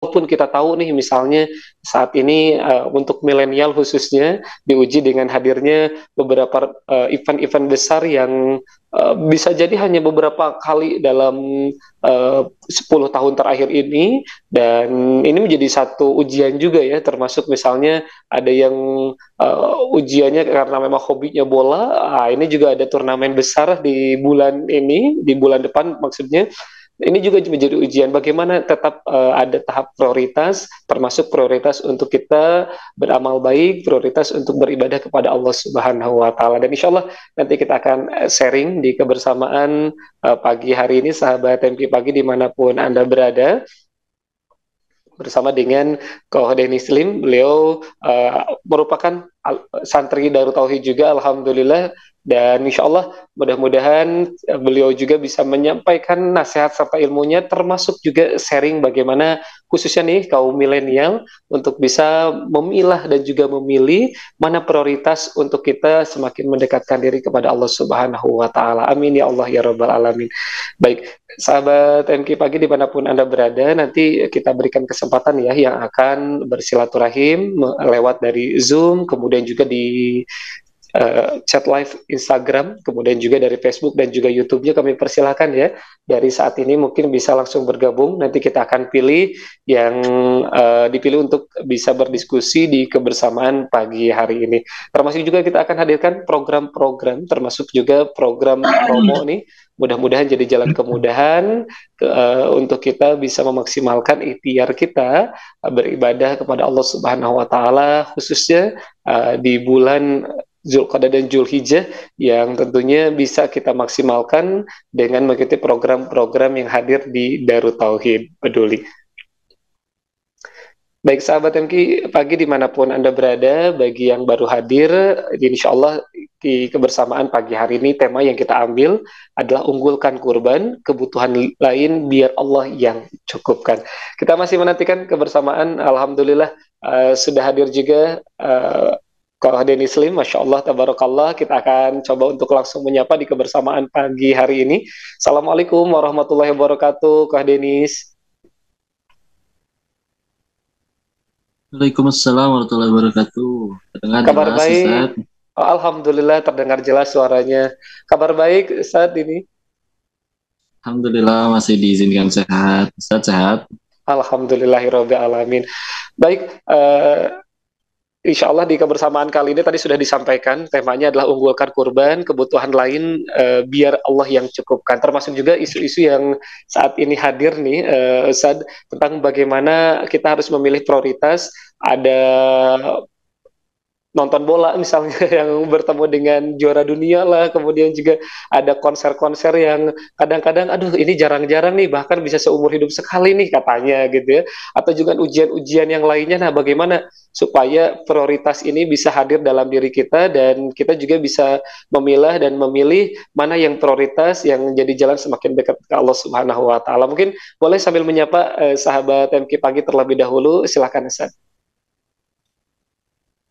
walaupun kita tahu nih misalnya saat ini untuk milenial khususnya diuji dengan hadirnya beberapa event-event besar yang bisa jadi hanya beberapa kali dalam 10 tahun terakhir ini, dan ini menjadi satu ujian juga ya, termasuk misalnya ada yang ujiannya karena memang hobinya bola. Ini juga ada turnamen besar di bulan ini, di bulan depan maksudnya. Ini juga menjadi ujian bagaimana tetap ada tahap prioritas, termasuk prioritas untuk kita beramal baik, prioritas untuk beribadah kepada Allah Subhanahu wa taala. Dan insya Allah nanti kita akan sharing di kebersamaan pagi hari ini, sahabat MP Pagi dimanapun Anda berada, bersama dengan Koh Denny Slim. Beliau merupakan santri Darut Tauhid juga, alhamdulillah. Dan insya Allah mudah-mudahan beliau juga bisa menyampaikan nasihat serta ilmunya, termasuk juga sharing bagaimana khususnya nih kaum milenial untuk bisa memilah dan juga memilih mana prioritas untuk kita semakin mendekatkan diri kepada Allah Subhanahu wa taala. Amin ya Allah ya rabbal alamin. Baik, sahabat MK Pagi dimanapun Anda berada, nanti kita berikan kesempatan ya yang akan bersilaturahim lewat dari Zoom, kemudian juga di chat live Instagram, kemudian juga dari Facebook dan juga YouTube-nya kami persilahkan ya. Dari saat ini mungkin bisa langsung bergabung, nanti kita akan pilih yang dipilih untuk bisa berdiskusi di kebersamaan pagi hari ini. Termasuk juga kita akan hadirkan program-program, termasuk juga program promo nih. Mudah-mudahan jadi jalan kemudahan untuk kita bisa memaksimalkan ikhtiar kita beribadah kepada Allah Subhanahu wa taala, khususnya di bulan Zulqa'dah dan Zulhijjah, yang tentunya bisa kita maksimalkan dengan mengikuti program-program yang hadir di Darut Tauhid Peduli. Baik sahabat MK Pagi dimanapun Anda berada, bagi yang baru hadir, insya Allah di kebersamaan pagi hari ini tema yang kita ambil adalah unggulkan kurban, kebutuhan lain biar Allah yang cukupkan. Kita masih menantikan kebersamaan, alhamdulillah sudah hadir juga Kak Denny Slim, Masya Allah, Tabarakallah. Kita akan coba untuk langsung menyapa di kebersamaan pagi hari ini. Assalamualaikum warahmatullahi wabarakatuh, Kak Denis. Waalaikumsalam warahmatullahi wabarakatuh. Terdengar Kabar jelas, Ustaz. baik? Oh, alhamdulillah terdengar jelas suaranya. Kabar baik saat ini? Alhamdulillah masih diizinkan sehat. Ustaz sehat. Alhamdulillahirabbil alamin. Baik, insya Allah di kebersamaan kali ini tadi sudah disampaikan temanya adalah unggulkan kurban, kebutuhan lain biar Allah yang cukupkan. Termasuk juga isu-isu yang saat ini hadir nih, Ustaz, tentang bagaimana kita harus memilih prioritas. Ada nonton bola misalnya yang bertemu dengan juara dunia lah, kemudian juga ada konser-konser yang kadang-kadang aduh ini jarang-jarang nih, bahkan bisa seumur hidup sekali nih katanya gitu ya, atau juga ujian-ujian yang lainnya. Nah, bagaimana supaya prioritas ini bisa hadir dalam diri kita dan kita juga bisa memilah dan memilih mana yang prioritas yang jadi jalan semakin dekat ke Allah Subhanahu wa taala. Mungkin boleh sambil menyapa sahabat MK Pagi terlebih dahulu, silakan Ustaz.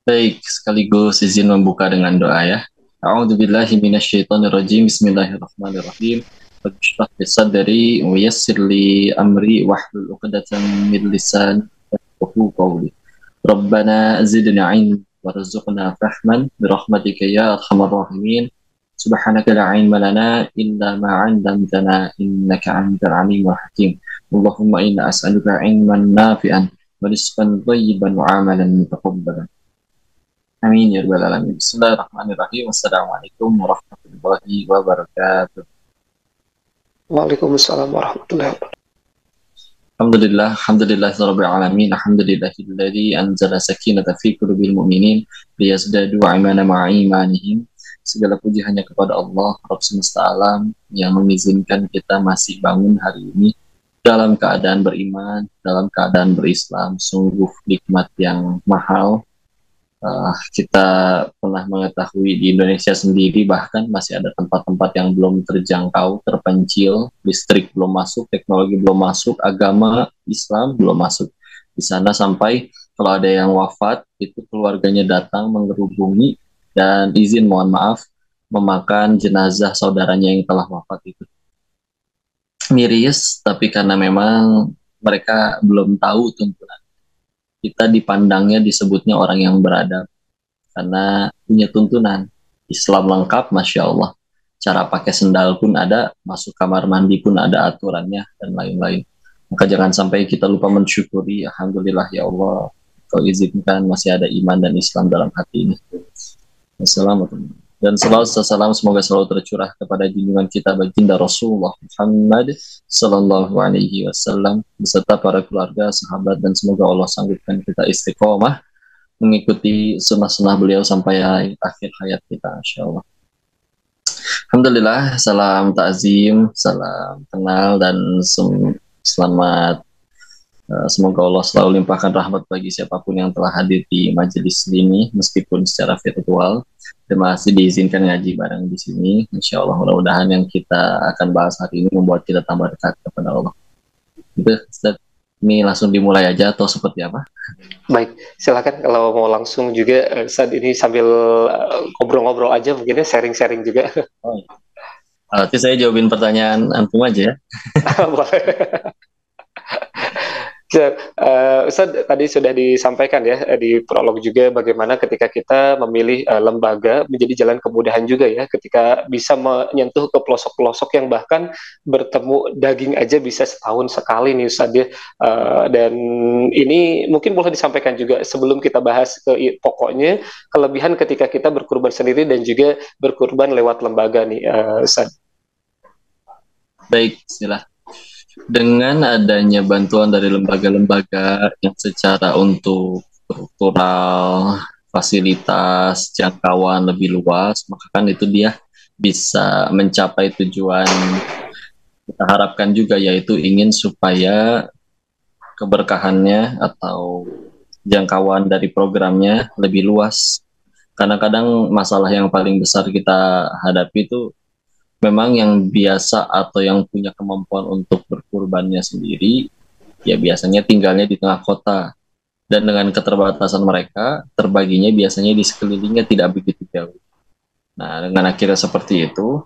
Baik, sekaligus izin membuka dengan doa ya. A'udzubillahi minasyaitonirrajim. Bismillahirrahmanirrahim. Rabbi li sadri wa yassir li amri wahlul 'uqdatam min lisani yafqahu qawli. Rabbana zidna 'ilman warzuqna fahman bi rahmatika ya arhamar rahimin. Subhanaka la 'ilma lana illa ma 'allamtana innaka antal 'alimul hakim. Allahumma inna as'aluka 'ilman nafi'an wa rizqan thayyiban wa 'amalan mutaqabbalan. Amin ya rabbal alamin. Bismillahirrahmanirrahim. Assalamualaikum warahmatullahi wabarakatuh. Waalaikumsalam warahmatullahi wabarakatuh. Alhamdulillah rabbil alamin. Alhamdulillahilladzi anzala sakinata fi qulubil mu'minin liyazdadu imana ma'a imanihim. Segala puji hanya kepada Allah Rabb semesta alam yang mengizinkan kita masih bangun hari ini dalam keadaan beriman, dalam keadaan berislam. Sungguh nikmat yang mahal. Kita pernah mengetahui di Indonesia sendiri bahkan masih ada tempat-tempat yang belum terjangkau, terpencil, listrik belum masuk, teknologi belum masuk, agama Islam belum masuk. Di sana sampai kalau ada yang wafat, itu keluarganya datang mengerubungi dan izin mohon maaf memakan jenazah saudaranya yang telah wafat itu. Miris, tapi karena memang mereka belum tahu tuntunan. Kita dipandangnya disebutnya orang yang beradab karena punya tuntunan. Islam lengkap, Masya Allah. Cara pakai sendal pun ada, masuk kamar mandi pun ada aturannya, dan lain-lain. Maka jangan sampai kita lupa mensyukuri, Alhamdulillah ya Allah, Kau izinkan masih ada iman dan Islam dalam hati ini. Assalamualaikum. Dan salam semoga selalu tercurah kepada junjungan kita baginda Rasulullah Muhammad Sallallahu Alaihi Wasallam beserta para keluarga, sahabat, dan semoga Allah sanggupkan kita istiqomah mengikuti sunnah-sunnah beliau sampai akhir hayat kita, insya Allah. Alhamdulillah, salam takzim, salam kenal, dan selamat. Semoga Allah selalu limpahkan rahmat bagi siapapun yang telah hadir di majelis ini, meskipun secara virtual. Terima kasih diizinkan ngaji bareng di sini. Insya Allah, mudah-mudahan yang kita akan bahas hari ini membuat kita tambah dekat kepada Allah. Itu, Ustaz. Ini langsung dimulai aja atau seperti apa? Baik, silakan kalau mau langsung juga saat ini sambil ngobrol-ngobrol aja mungkin ya, sharing-sharing juga. Oh, iya. Nanti saya jawabin pertanyaan antum aja ya. Boleh. Ustaz, tadi sudah disampaikan ya di prolog juga bagaimana ketika kita memilih lembaga menjadi jalan kemudahan juga ya, ketika bisa menyentuh ke pelosok-pelosok yang bahkan bertemu daging aja bisa setahun sekali nih Ustaz ya. Dan ini mungkin boleh disampaikan juga sebelum kita bahas ke pokoknya kelebihan ketika kita berkurban sendiri dan juga berkurban lewat lembaga nih Ustaz. Baik, silahkan. Dengan adanya bantuan dari lembaga-lembaga yang secara untuk struktural, fasilitas, jangkauan lebih luas, maka kan itu dia bisa mencapai tujuan kita harapkan juga, yaitu ingin supaya keberkahannya atau jangkauan dari programnya lebih luas. Kadang-kadang masalah yang paling besar kita hadapi itu memang yang biasa atau yang punya kemampuan untuk berkurbannya sendiri, ya biasanya tinggalnya di tengah kota. Dan dengan keterbatasan mereka, terbaginya biasanya di sekelilingnya tidak begitu jauh. Nah, dengan akhirnya seperti itu,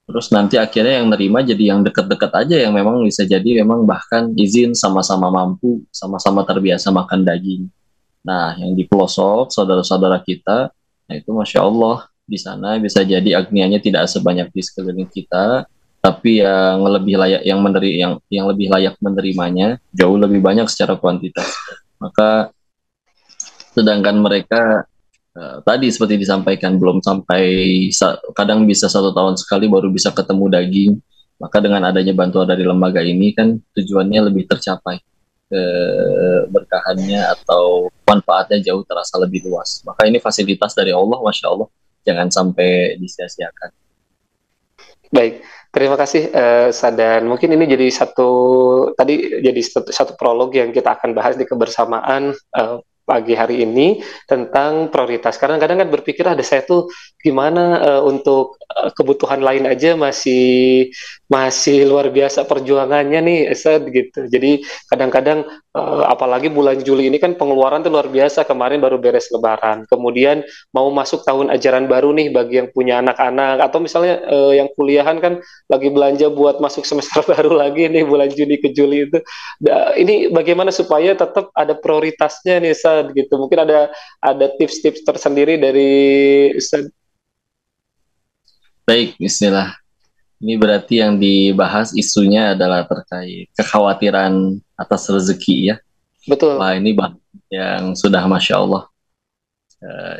terus nanti akhirnya yang nerima jadi yang dekat-dekat aja, yang memang bisa jadi memang bahkan izin sama-sama mampu, sama-sama terbiasa makan daging. Nah, yang di pelosok, saudara-saudara kita, nah itu Masya Allah, di sana bisa jadi agnianya tidak sebanyak di sekeliling kita, tapi yang lebih layak yang lebih layak menerimanya jauh lebih banyak secara kuantitas. Maka sedangkan mereka tadi seperti disampaikan belum sampai kadang bisa 1 tahun sekali baru bisa ketemu daging. Maka dengan adanya bantuan dari lembaga ini kan tujuannya lebih tercapai, berkahannya atau manfaatnya jauh terasa lebih luas. Maka ini fasilitas dari Allah, Masya Allah, jangan sampai disia-siakan. Baik, terima kasih Sadan. Mungkin ini jadi satu prolog yang kita akan bahas di kebersamaan pagi hari ini tentang prioritas. Kadang-kadang kan berpikir ada saya tuh gimana untuk kebutuhan lain aja masih luar biasa perjuangannya nih Ustaz gitu. Jadi kadang-kadang apalagi bulan Juli ini kan pengeluaran tuh luar biasa. Kemarin baru beres Lebaran. Kemudian mau masuk tahun ajaran baru nih bagi yang punya anak-anak atau misalnya yang kuliahan kan lagi belanja buat masuk semester baru lagi nih bulan Juni ke Juli itu. Ini bagaimana supaya tetap ada prioritasnya nih Ustaz gitu. Mungkin ada tips-tips tersendiri dari Ustaz. Baik, bismillah. Ini berarti yang dibahas isunya adalah terkait kekhawatiran atas rezeki ya. Betul. Wah, ini yang sudah Masya Allah.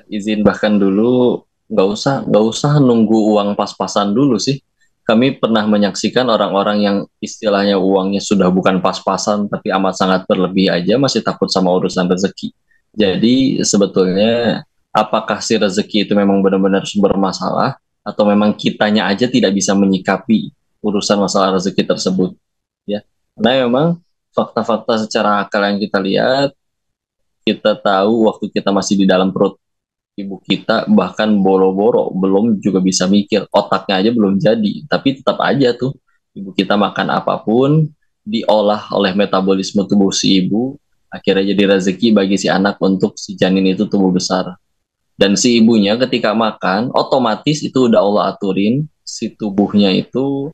Izin bahkan dulu nggak usah nunggu uang pas-pasan dulu sih. Kami pernah menyaksikan orang-orang yang istilahnya uangnya sudah bukan pas-pasan tapi amat sangat berlebih aja masih takut sama urusan rezeki. Jadi sebetulnya apakah si rezeki itu memang benar-benar sumber masalah atau memang kitanya aja tidak bisa menyikapi urusan masalah rezeki tersebut ya. Karena memang fakta-fakta secara akal yang kita lihat, kita tahu waktu kita masih di dalam perut ibu kita bahkan boro-boro belum juga bisa mikir, otaknya aja belum jadi, tapi tetap aja tuh ibu kita makan apapun diolah oleh metabolisme tubuh si ibu, akhirnya jadi rezeki bagi si anak untuk si janin itu tumbuh besar. Dan si ibunya ketika makan otomatis itu udah Allah aturin si tubuhnya itu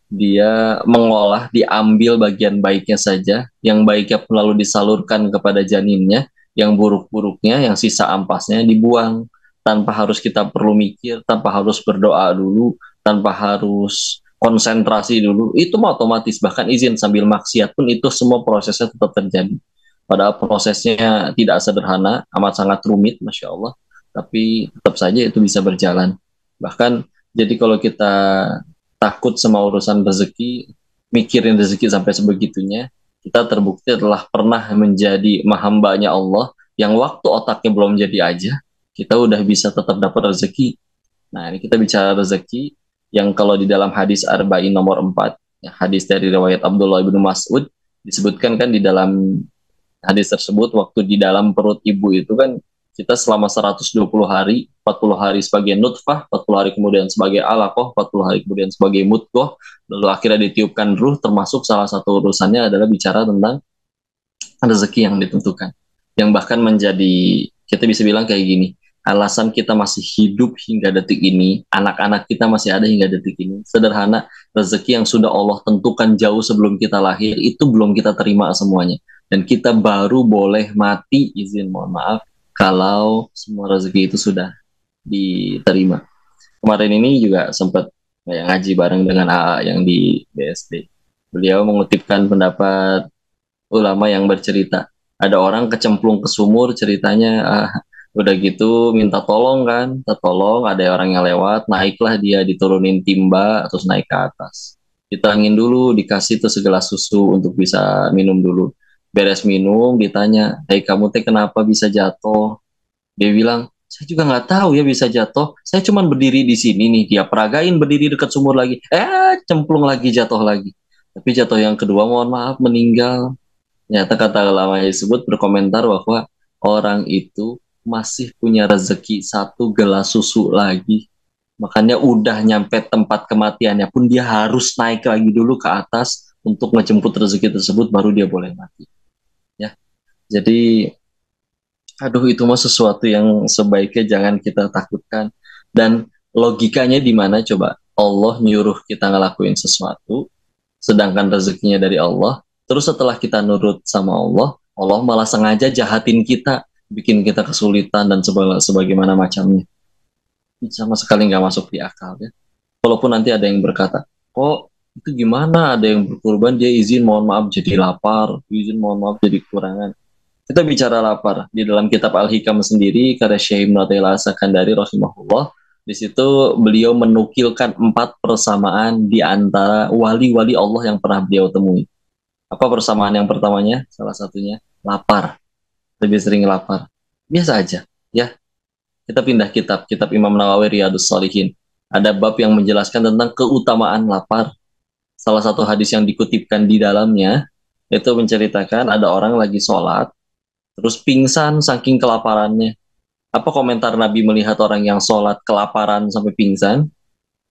dia mengolah, diambil bagian baiknya saja, yang baiknya pun lalu disalurkan kepada janinnya, yang buruk-buruknya, yang sisa ampasnya dibuang, tanpa harus kita perlu mikir, tanpa harus berdoa dulu, tanpa harus konsentrasi dulu, itu mah otomatis, bahkan izin sambil maksiat pun itu semua prosesnya tetap terjadi. Padahal prosesnya tidak sederhana, amat sangat rumit, Masya Allah, tapi tetap saja itu bisa berjalan. Bahkan, jadi kalau kita takut sama urusan rezeki, mikirin rezeki sampai sebegitunya, kita terbukti adalah pernah menjadi hambanya Allah yang waktu otaknya belum jadi aja, kita udah bisa tetap dapat rezeki. Nah, ini kita bicara rezeki yang kalau di dalam hadis Arba'in nomor 4, ya, hadis dari riwayat Abdullah bin Mas'ud, disebutkan kan di dalam hadis tersebut, waktu di dalam perut ibu itu kan kita selama 120 hari, 40 hari sebagai nutfah, 40 hari kemudian sebagai alaqah, 40 hari kemudian sebagai mudghah, lalu akhirnya ditiupkan ruh, termasuk salah satu urusannya adalah bicara tentang rezeki yang ditentukan. Yang bahkan menjadi, kita bisa bilang kayak gini, alasan kita masih hidup hingga detik ini, anak-anak kita masih ada hingga detik ini, sederhana, rezeki yang sudah Allah tentukan jauh sebelum kita lahir, itu belum kita terima semuanya. Dan kita baru boleh mati, izin mohon maaf, kalau semua rezeki itu sudah diterima. Kemarin ini juga sempat ngaji bareng dengan AA yang di BSD. Beliau mengutipkan pendapat ulama yang bercerita. Ada orang kecemplung ke sumur, ceritanya udah gitu minta tolong kan, minta tolong, ada orang yang lewat, naiklah dia, diturunin timba, terus naik ke atas. Ditangin dulu, dikasih tuh segelas susu untuk bisa minum dulu. Beres minum, ditanya, hey kamu teh kenapa bisa jatuh? Dia bilang, saya juga nggak tahu ya bisa jatuh. Saya cuma berdiri di sini nih, dia peragain berdiri dekat sumur lagi. Cemplung lagi, jatuh lagi. Tapi jatuh yang kedua, mohon maaf, meninggal. Ternyata kata ulama tersebut berkomentar bahwa orang itu masih punya rezeki satu gelas susu lagi. Makanya udah nyampe tempat kematiannya pun dia harus naik lagi dulu ke atas untuk menjemput rezeki tersebut, baru dia boleh mati. Ya, jadi aduh itu mah sesuatu yang sebaiknya jangan kita takutkan. Dan logikanya di mana coba? Allah nyuruh kita ngelakuin sesuatu, sedangkan rezekinya dari Allah. Terus setelah kita nurut sama Allah, Allah malah sengaja jahatin kita, bikin kita kesulitan dan sebagaimana macamnya. Ini sama sekali nggak masuk di akal ya. Walaupun nanti ada yang berkata, kok itu gimana? Ada yang berkorban, dia izin mohon maaf jadi lapar, izin mohon maaf jadi kekurangan. Kita bicara lapar di dalam kitab Al-Hikam sendiri karya Syekh Ibnu Athaillah As-Sakandari rahimahullah. Di situ beliau menukilkan 4 persamaan di antara wali-wali Allah yang pernah beliau temui. Apa persamaan yang pertamanya? Salah satunya lapar. Lebih sering lapar. Biasa aja, ya. Kita pindah kitab Imam Nawawi Riyadhus Shalihin. Ada bab yang menjelaskan tentang keutamaan lapar. Salah satu hadis yang dikutipkan di dalamnya itu menceritakan ada orang lagi sholat, terus pingsan saking kelaparannya. Apa komentar Nabi melihat orang yang sholat kelaparan sampai pingsan?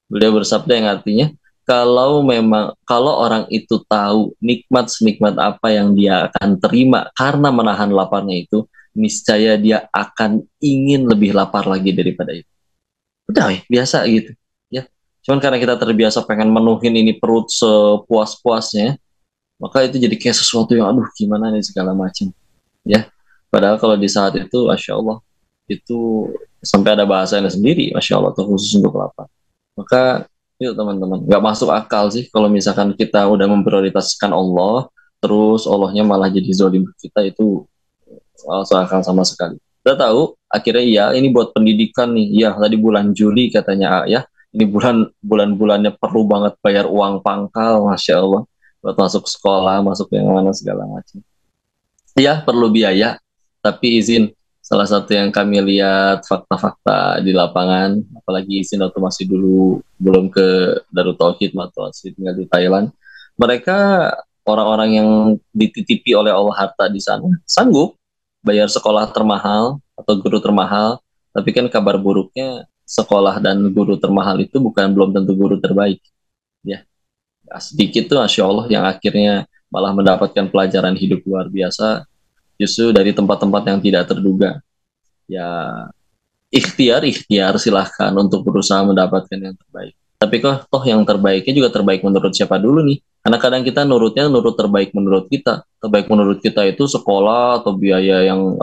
Beliau bersabda yang artinya, kalau orang itu tahu nikmat apa yang dia akan terima karena menahan laparnya itu, niscaya dia akan ingin lebih lapar lagi daripada itu. Udah biasa gitu. Ya. Cuman karena kita terbiasa pengen menuhin ini perut sepuas-puasnya, maka itu jadi kayak sesuatu yang aduh gimana nih segala macam. Ya. Padahal kalau di saat itu, Masya Allah, itu sampai ada bahasanya sendiri, Masya Allah, itu khusus untuk lapar. Maka, yuk teman-teman, nggak masuk akal sih kalau misalkan kita udah memprioritaskan Allah, terus Allahnya malah jadi zolim kita, itu masuk akal sama sekali. Kita tahu, akhirnya iya, ini buat pendidikan nih, ya tadi bulan Juli katanya ya, ini bulan-bulannya perlu banget bayar uang pangkal, Masya Allah, buat masuk sekolah, masuk yang mana segala macam. Iya, perlu biaya, tapi izin salah satu yang kami lihat fakta-fakta di lapangan, apalagi izin waktu masih dulu belum ke Darut Tauhid atau masih tinggal di Thailand, mereka orang-orang yang dititipi oleh Allah harta di sana sanggup bayar sekolah termahal atau guru termahal, tapi kan kabar buruknya sekolah dan guru termahal itu belum tentu guru terbaik, ya. Sedikit tuh Masya Allah yang akhirnya malah mendapatkan pelajaran hidup luar biasa justru dari tempat-tempat yang tidak terduga. Ya ikhtiar silahkan untuk berusaha mendapatkan yang terbaik. Tapi kok toh yang terbaiknya juga terbaik menurut siapa dulu nih? Karena kadang kita nurutnya nurut terbaik menurut kita. Terbaik menurut kita itu sekolah atau biaya yang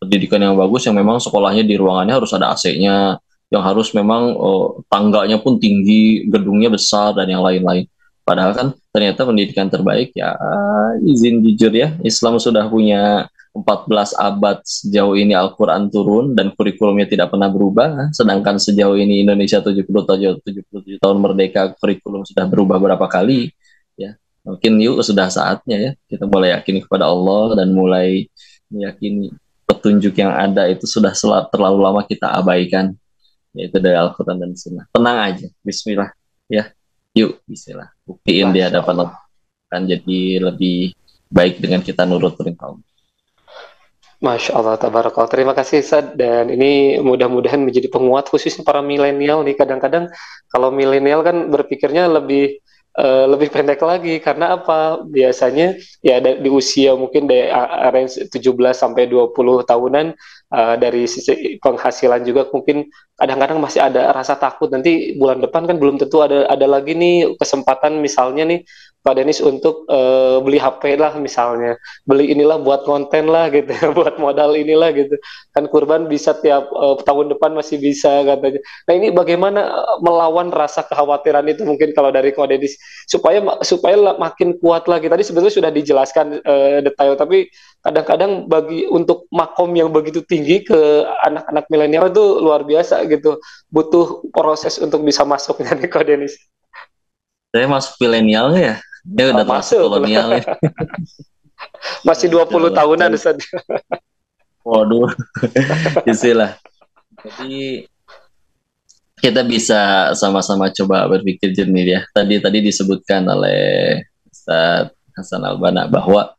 pendidikan yang bagus, yang memang sekolahnya di ruangannya harus ada AC-nya, yang harus memang tangganya pun tinggi, gedungnya besar dan yang lain-lain. Padahal kan ternyata pendidikan terbaik ya, izin jujur ya, Islam sudah punya 14 abad sejauh ini Al-Quran turun dan kurikulumnya tidak pernah berubah, sedangkan sejauh ini Indonesia 77 tahun merdeka, kurikulum sudah berubah berapa kali, ya. Mungkin yuk sudah saatnya ya kita mulai yakin kepada Allah dan mulai meyakini petunjuk yang ada itu sudah terlalu lama kita abaikan, yaitu dari Al-Quran dan Sunnah. Tenang aja, Bismillah ya, yuk Bismillah, buktiin di hadapan Allah akan jadi lebih baik dengan kita nurut perintah Allah. Masya Allah, tabarakallah. Terima kasih, Sad. Dan ini mudah-mudahan menjadi penguat khususnya para milenial nih. Kadang-kadang kalau milenial kan berpikirnya lebih pendek lagi. Karena apa? Biasanya ya di usia mungkin dari range 17 sampai 20 tahunan, dari sisi penghasilan juga mungkin kadang-kadang masih ada rasa takut. Nanti bulan depan kan belum tentu ada lagi nih kesempatan misalnya nih Pak Denis untuk beli HP lah misalnya, beli inilah buat konten lah gitu ya, buat modal inilah gitu kan, kurban bisa tiap tahun depan masih bisa katanya. Nah ini bagaimana melawan rasa kekhawatiran itu mungkin kalau dari Ko Dedis supaya makin kuat lagi. Tadi sebetulnya sudah dijelaskan detail, tapi kadang-kadang bagi untuk makom yang begitu tinggi ke anak-anak milenial itu luar biasa gitu, butuh proses untuk bisa masuknya nih Ko Denis. Saya masuk milenial nggak ya? Dia udah masuk kolonial ya. Masih 20 tahunan Ustaz. Waduh, istilah. Jadi kita bisa sama-sama coba berpikir jernih ya. Tadi disebutkan oleh Ustaz Hasan Albana bahwa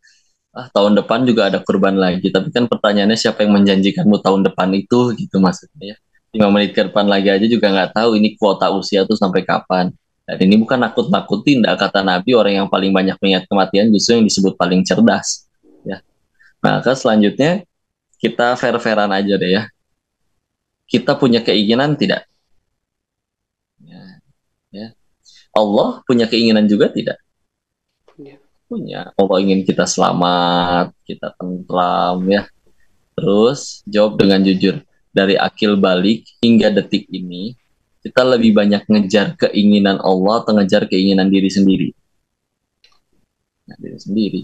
tahun depan juga ada kurban lagi. Tapi kan pertanyaannya siapa yang menjanjikanmu tahun depan itu gitu maksudnya ya. 5 menit ke depan lagi aja juga nggak tahu ini kuota usia tuh sampai kapan. Dan ini bukan nakut-nakutin, kata Nabi orang yang paling banyak mengingat kematian justru yang disebut paling cerdas. Ya. Maka selanjutnya kita fair-fairan aja deh ya. Kita punya keinginan tidak? Ya. Allah punya keinginan juga tidak? Punya. Allah ingin kita selamat, kita tentram ya. Terus jawab dengan jujur. Dari akil balik hingga detik ini, kita lebih banyak ngejar keinginan Allah atau ngejar keinginan diri sendiri. Nah, diri sendiri.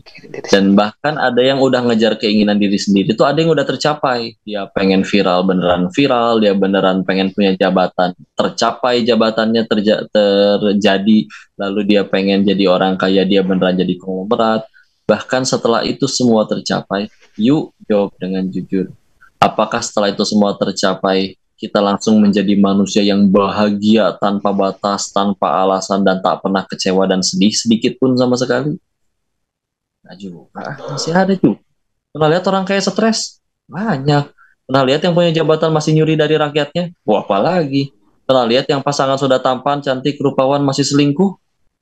Dan bahkan ada yang udah ngejar keinginan diri sendiri, itu ada yang udah tercapai. Dia pengen viral, beneran viral. Dia beneran pengen punya jabatan, tercapai jabatannya terjadi. Lalu dia pengen jadi orang kaya, dia beneran jadi konglomerat. Bahkan setelah itu semua tercapai, yuk jawab dengan jujur. Apakah setelah itu semua tercapai, kita langsung menjadi manusia yang bahagia tanpa batas, tanpa alasan, dan tak pernah kecewa dan sedih sedikit pun sama sekali? Nah juga, masih ada juga. Pernah lihat orang kayak stres? Banyak. Pernah lihat yang punya jabatan masih nyuri dari rakyatnya? Wah, apalagi. Pernah lihat yang pasangan sudah tampan, cantik, rupawan masih selingkuh?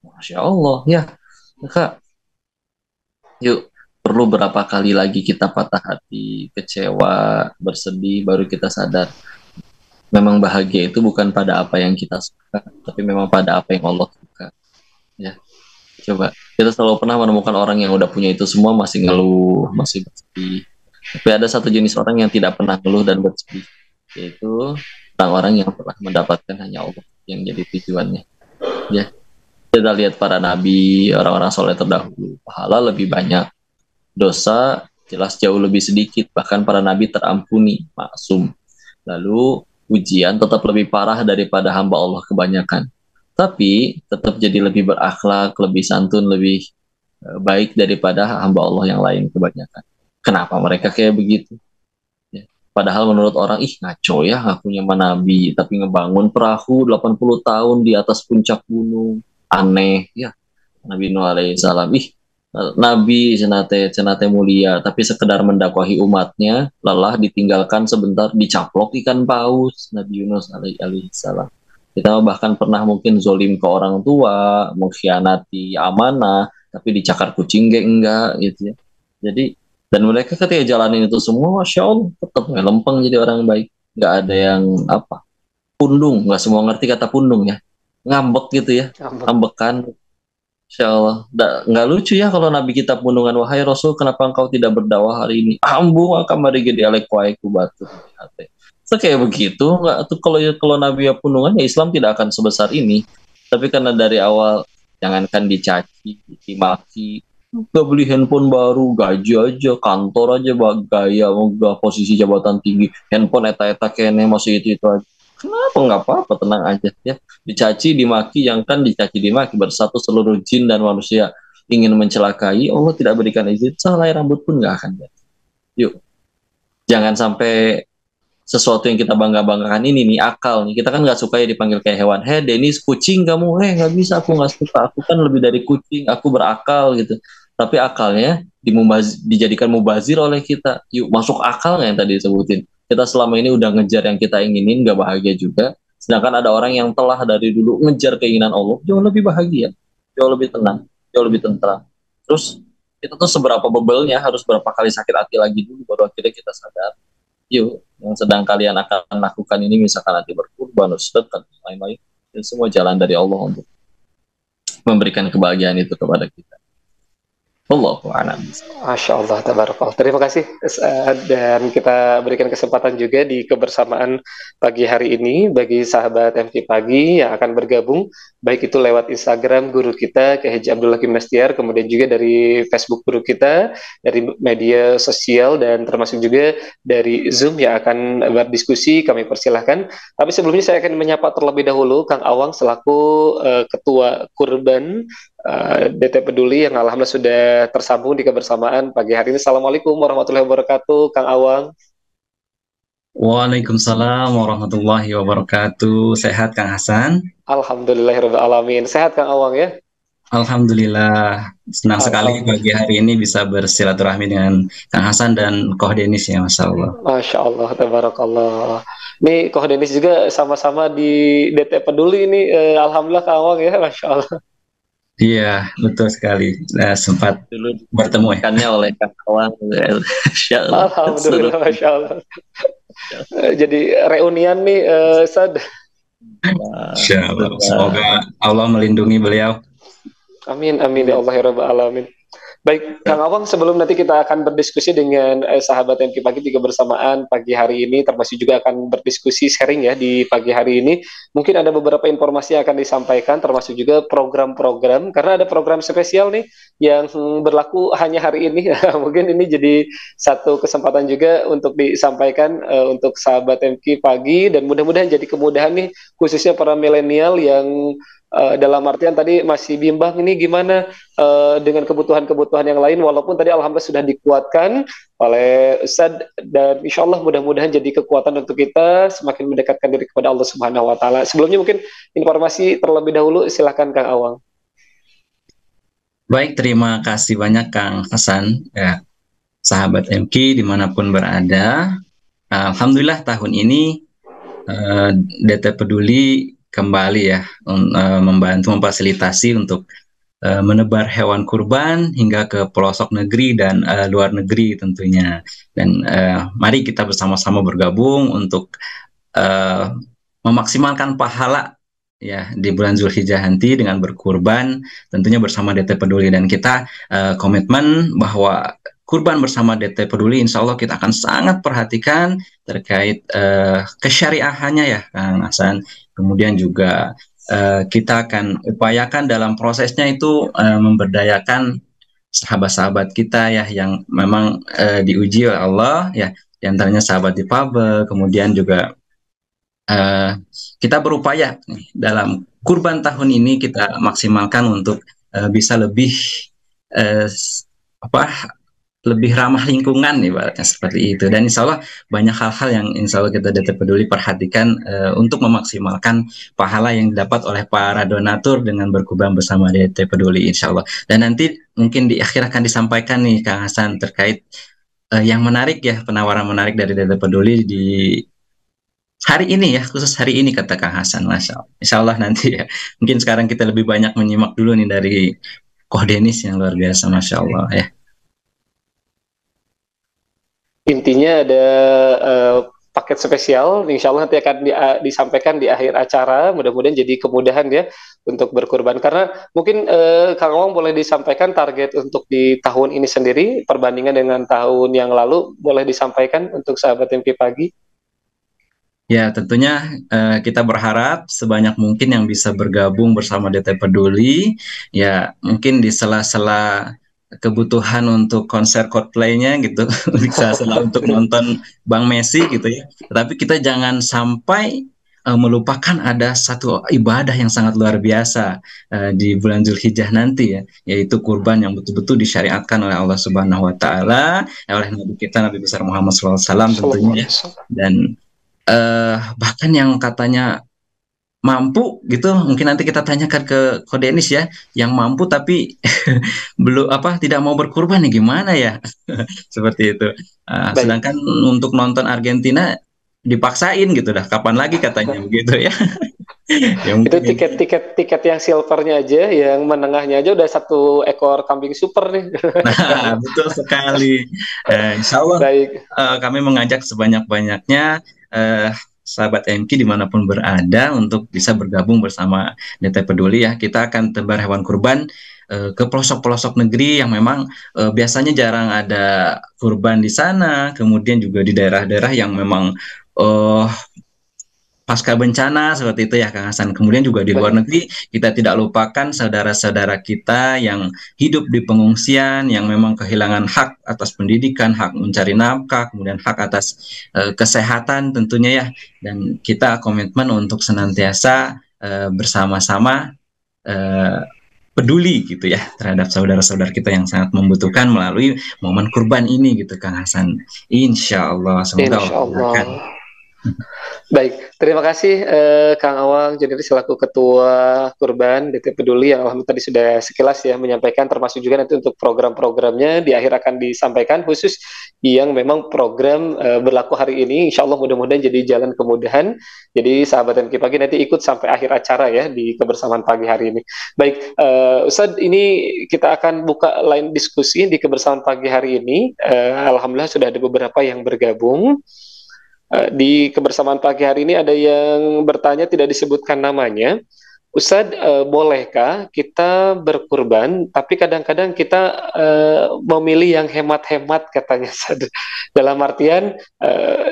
Masya Allah, ya. Kak, yuk, perlu berapa kali lagi kita patah hati, kecewa, bersedih, baru kita sadar. Memang bahagia itu bukan pada apa yang kita suka, tapi memang pada apa yang Allah suka. Ya, coba. Kita selalu pernah menemukan orang yang udah punya itu semua masih ngeluh, masih bersedih. Tapi ada satu jenis orang yang tidak pernah ngeluh dan bersedih, yaitu orang-orang yang telah mendapatkan hanya Allah yang jadi tujuannya. Ya, kita lihat para nabi, orang-orang soleh terdahulu, pahala lebih banyak, dosa jelas jauh lebih sedikit, bahkan para nabi terampuni, maksum. Lalu ujian tetap lebih parah daripada hamba Allah kebanyakan. Tapi tetap jadi lebih berakhlak, lebih santun, lebih baik daripada hamba Allah yang lain kebanyakan. Kenapa mereka kayak begitu? Ya. Padahal menurut orang, ngaco ya ngakunya nabi, tapi ngebangun perahu 80 tahun di atas puncak gunung. Aneh ya. Nabi Nuh alaihissalam, Nabi cenate mulia, tapi sekedar mendakwahi umatnya, lelah ditinggalkan sebentar, dicaplok ikan paus. Nabi Yunus alaihissalam. Kita bahkan pernah mungkin zolim ke orang tua, mengkhianati amanah, tapi dicakar kucing enggak gitu ya. Jadi, dan mereka ketika jalanin itu semua, Masya Allah, tetap lempeng jadi orang baik. Nggak ada yang pundung, nggak semua ngerti kata pundung ya. ngambek gitu ya, ambekan. Insya Allah. Nggak lucu ya kalau Nabi kita punungan, wahai Rasul, kenapa engkau tidak berdakwah hari ini? Ambu akan mari gede alekuaiku batu. So kayak begitu, nggak tuh kalau Nabi ya punungan ya Islam tidak akan sebesar ini. Tapi karena dari awal jangankan dicaci, dimaki, nggak beli handphone baru, gaji aja, kantor aja, gaya, mau posisi jabatan tinggi, handphone eta-eta kene masih itu aja. Kenapa nggak apa-apa, tenang aja ya. Dicaci, dimaki, yang kan dicaci dimaki bersatu seluruh jin dan manusia ingin mencelakai, Allah tidak berikan izin, sehelai rambut pun nggak akan jadi. Yuk, jangan sampai sesuatu yang kita bangga-banggakan ini nih akal nih, kita kan nggak suka ya dipanggil kayak hewan. Hei Dennis, kucing kamu. Nggak bisa, aku nggak suka, aku kan lebih dari kucing, aku berakal gitu. Tapi akalnya dijadikan mubazir oleh kita. Yuk, masuk akal nggak yang tadi disebutin? Kita selama ini udah ngejar yang kita inginin, nggak bahagia juga. Sedangkan ada orang yang telah dari dulu ngejar keinginan Allah, jauh lebih bahagia, jauh lebih tenang, jauh lebih tentram. Terus kita tuh seberapa bebelnya, harus berapa kali sakit hati lagi dulu baru akhirnya kita sadar. Yuk, yang sedang kalian akan lakukan ini, misalkan nanti berkurban, sedekah, lain-lain, itu semua jalan dari Allah untuk memberikan kebahagiaan itu kepada kita. Allahu a'lam. Masya Allah, tabarakallah. Terima kasih, dan kita berikan kesempatan juga di kebersamaan pagi hari ini bagi sahabat MK Pagi yang akan bergabung, baik itu lewat Instagram guru kita Kiai Haji Abdullah Kim Nastiar, kemudian juga dari Facebook guru kita, dari media sosial, dan termasuk juga dari Zoom yang akan berdiskusi. Kami persilahkan. Tapi sebelumnya saya akan menyapa terlebih dahulu Kang Awang selaku Ketua Kurban DT Peduli yang alhamdulillah sudah tersambung di kebersamaan pagi hari ini. Assalamualaikum warahmatullahi wabarakatuh, Kang Awang. Waalaikumsalam warahmatullahi wabarakatuh. Sehat Kang Hasan? Alhamdulillahirabbil alamin. Sehat Kang Awang ya? Alhamdulillah. Senang sekali pagi hari ini bisa bersilaturahmi dengan Kang Hasan dan Koh Denis ya, Masya Allah. Masya Allah, tabarakallah. Ini Koh Denis juga sama-sama di DT Peduli ini. Alhamdulillah Kang Awang ya, Masya Allah. Iya, betul sekali. Sempat Dulu bertemu ya. oleh Kang Awang. Alhamdulillah, Masya Allah. Jadi reunian nih, Sad. Insya Allah. Semoga Allah melindungi beliau. Amin, amin ya Allah ya Rabbal alamin. Baik, Kang Awang, sebelum nanti kita akan berdiskusi dengan sahabat MK Pagi di kebersamaan pagi hari ini, termasuk juga akan berdiskusi sharing ya di pagi hari ini, mungkin ada beberapa informasi yang akan disampaikan, termasuk juga program-program, karena ada program spesial nih yang berlaku hanya hari ini. Mungkin ini jadi satu kesempatan juga untuk disampaikan untuk sahabat MK Pagi, dan mudah-mudahan jadi kemudahan nih, khususnya para milenial yang dalam artian tadi masih bimbang ini gimana dengan kebutuhan-kebutuhan yang lain, walaupun tadi alhamdulillah sudah dikuatkan oleh Ustadz, dan insya Allah mudah-mudahan jadi kekuatan untuk kita semakin mendekatkan diri kepada Allah Subhanahu Wa Taala. Sebelumnya mungkin informasi terlebih dahulu, silakan Kang Awang. Baik, terima kasih banyak Kang Hasan ya, sahabat MK dimanapun berada. Alhamdulillah tahun ini DT Peduli kembali ya membantu memfasilitasi untuk menebar hewan kurban hingga ke pelosok negeri dan luar negeri tentunya. Dan mari kita bersama-sama bergabung untuk memaksimalkan pahala ya di bulan Zulhijjah nanti dengan berkurban tentunya bersama DT Peduli, dan kita komitmen bahwa kurban bersama DT Peduli insya Allah kita akan sangat perhatikan terkait kesyariahannya ya Kang Hasan. Kemudian juga kita akan upayakan dalam prosesnya itu memberdayakan sahabat-sahabat kita ya yang memang diuji oleh Allah ya, diantaranya sahabat difabel. Kemudian juga kita berupaya nih, dalam kurban tahun ini kita maksimalkan untuk bisa lebih lebih ramah lingkungan ibaratnya seperti itu. Dan insya Allah banyak hal-hal yang insya Allah kita DT Peduli perhatikan untuk memaksimalkan pahala yang didapat oleh para donatur dengan berkurban bersama DT Peduli insya Allah. Dan nanti mungkin di akhir akan disampaikan nih Kang Hasan terkait yang menarik ya, penawaran menarik dari DT Peduli di hari ini ya, khusus hari ini kata Kang Hasan. Masya Allah. Insya Allah nanti ya. Mungkin sekarang kita lebih banyak menyimak dulu nih dari Koh Denis yang luar biasa, Masya Allah ya. Intinya ada paket spesial, insya Allah nanti akan disampaikan di akhir acara. Mudah-mudahan jadi kemudahan ya untuk berkurban. Karena mungkin Kang Awang boleh disampaikan target untuk di tahun ini sendiri perbandingan dengan tahun yang lalu, boleh disampaikan untuk sahabat MP Pagi. Ya, tentunya kita berharap sebanyak mungkin yang bisa bergabung bersama DT Peduli. Ya, mungkin di sela-sela kebutuhan untuk konser Coldplay-nya gitu, di sela-sela untuk nonton Bang Messi gitu ya. Tapi kita jangan sampai melupakan ada satu ibadah yang sangat luar biasa di bulan Zulhijjah nanti ya, yaitu kurban yang betul-betul disyariatkan oleh Allah Subhanahu wa taala, oleh Nabi kita Nabi besar Muhammad SAW tentunya ya. Dan bahkan yang katanya mampu gitu, mungkin nanti kita tanyakan ke Kodenis ya, yang mampu tapi belum tidak mau berkurban nih gimana ya. Seperti itu. Sedangkan untuk nonton Argentina dipaksain gitu dah, kapan lagi katanya begitu ya. Ya, itu tiket yang silvernya aja, yang menengahnya aja udah 1 ekor kambing super nih. Nah, betul sekali. Insya Allah kami mengajak sebanyak-banyaknya sahabat MQ dimanapun berada untuk bisa bergabung bersama DT Peduli ya. Kita akan tebar hewan kurban ke pelosok-pelosok negeri yang memang biasanya jarang ada kurban di sana. Kemudian juga di daerah-daerah yang memang pasca bencana seperti itu ya Kang Hasan. Kemudian juga di luar negeri kita tidak lupakan saudara-saudara kita yang hidup di pengungsian, yang memang kehilangan hak atas pendidikan, hak mencari nafkah, kemudian hak atas kesehatan tentunya ya. Dan kita komitmen untuk senantiasa bersama-sama peduli gitu ya terhadap saudara-saudara kita yang sangat membutuhkan melalui momen kurban ini gitu Kang Hasan. Insya Allah, semoga Allah. Baik, terima kasih Kang Awang jadi selaku Ketua Kurban DT Peduli yang alhamdulillah tadi sudah sekilas ya menyampaikan, termasuk juga nanti untuk program-programnya di akhir akan disampaikan khusus yang memang program berlaku hari ini. Insya Allah mudah-mudahan jadi jalan kemudahan. Jadi sahabat MQ Pagi nanti ikut sampai akhir acara ya di kebersamaan pagi hari ini. Baik, Ustadz, ini kita akan buka line diskusi di kebersamaan pagi hari ini. Alhamdulillah sudah ada beberapa yang bergabung. Di kebersamaan pagi hari ini ada yang bertanya tidak disebutkan namanya. Ustadz, bolehkah kita berkurban tapi kadang-kadang kita memilih yang hemat-hemat katanya Ustadz. Dalam artian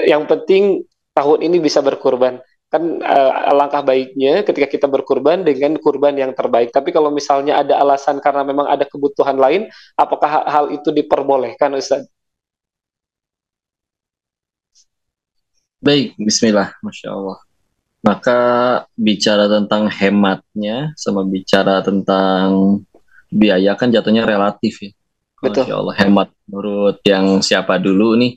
yang penting tahun ini bisa berkurban. Kan alangkah baiknya ketika kita berkurban dengan kurban yang terbaik. Tapi kalau misalnya ada alasan karena memang ada kebutuhan lain, apakah hal itu diperbolehkan Ustadz? Baik, bismillah, Masya Allah. Maka bicara tentang hematnya sama bicara tentang biaya kan jatuhnya relatif ya. Betul. Masya Allah, hemat menurut yang siapa dulu nih.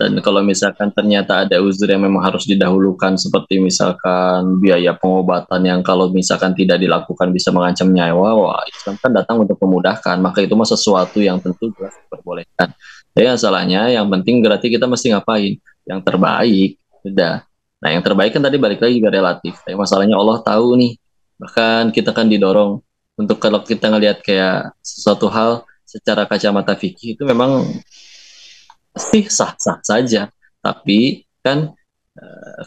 Dan kalau misalkan ternyata ada uzur yang memang harus didahulukan seperti misalkan biaya pengobatan yang kalau misalkan tidak dilakukan bisa mengancam nyawa, wah Islam kan datang untuk memudahkan, maka itu mah sesuatu yang tentu jelas diperbolehkan. Jadi salahnya yang penting berarti kita mesti ngapain? Yang terbaik, udah. Nah yang terbaik kan tadi balik lagi juga relatif. Tapi masalahnya Allah tahu nih, bahkan kita kan didorong untuk kalau kita ngelihat kayak sesuatu hal secara kacamata fikih itu memang pasti sah-sah saja. Tapi kan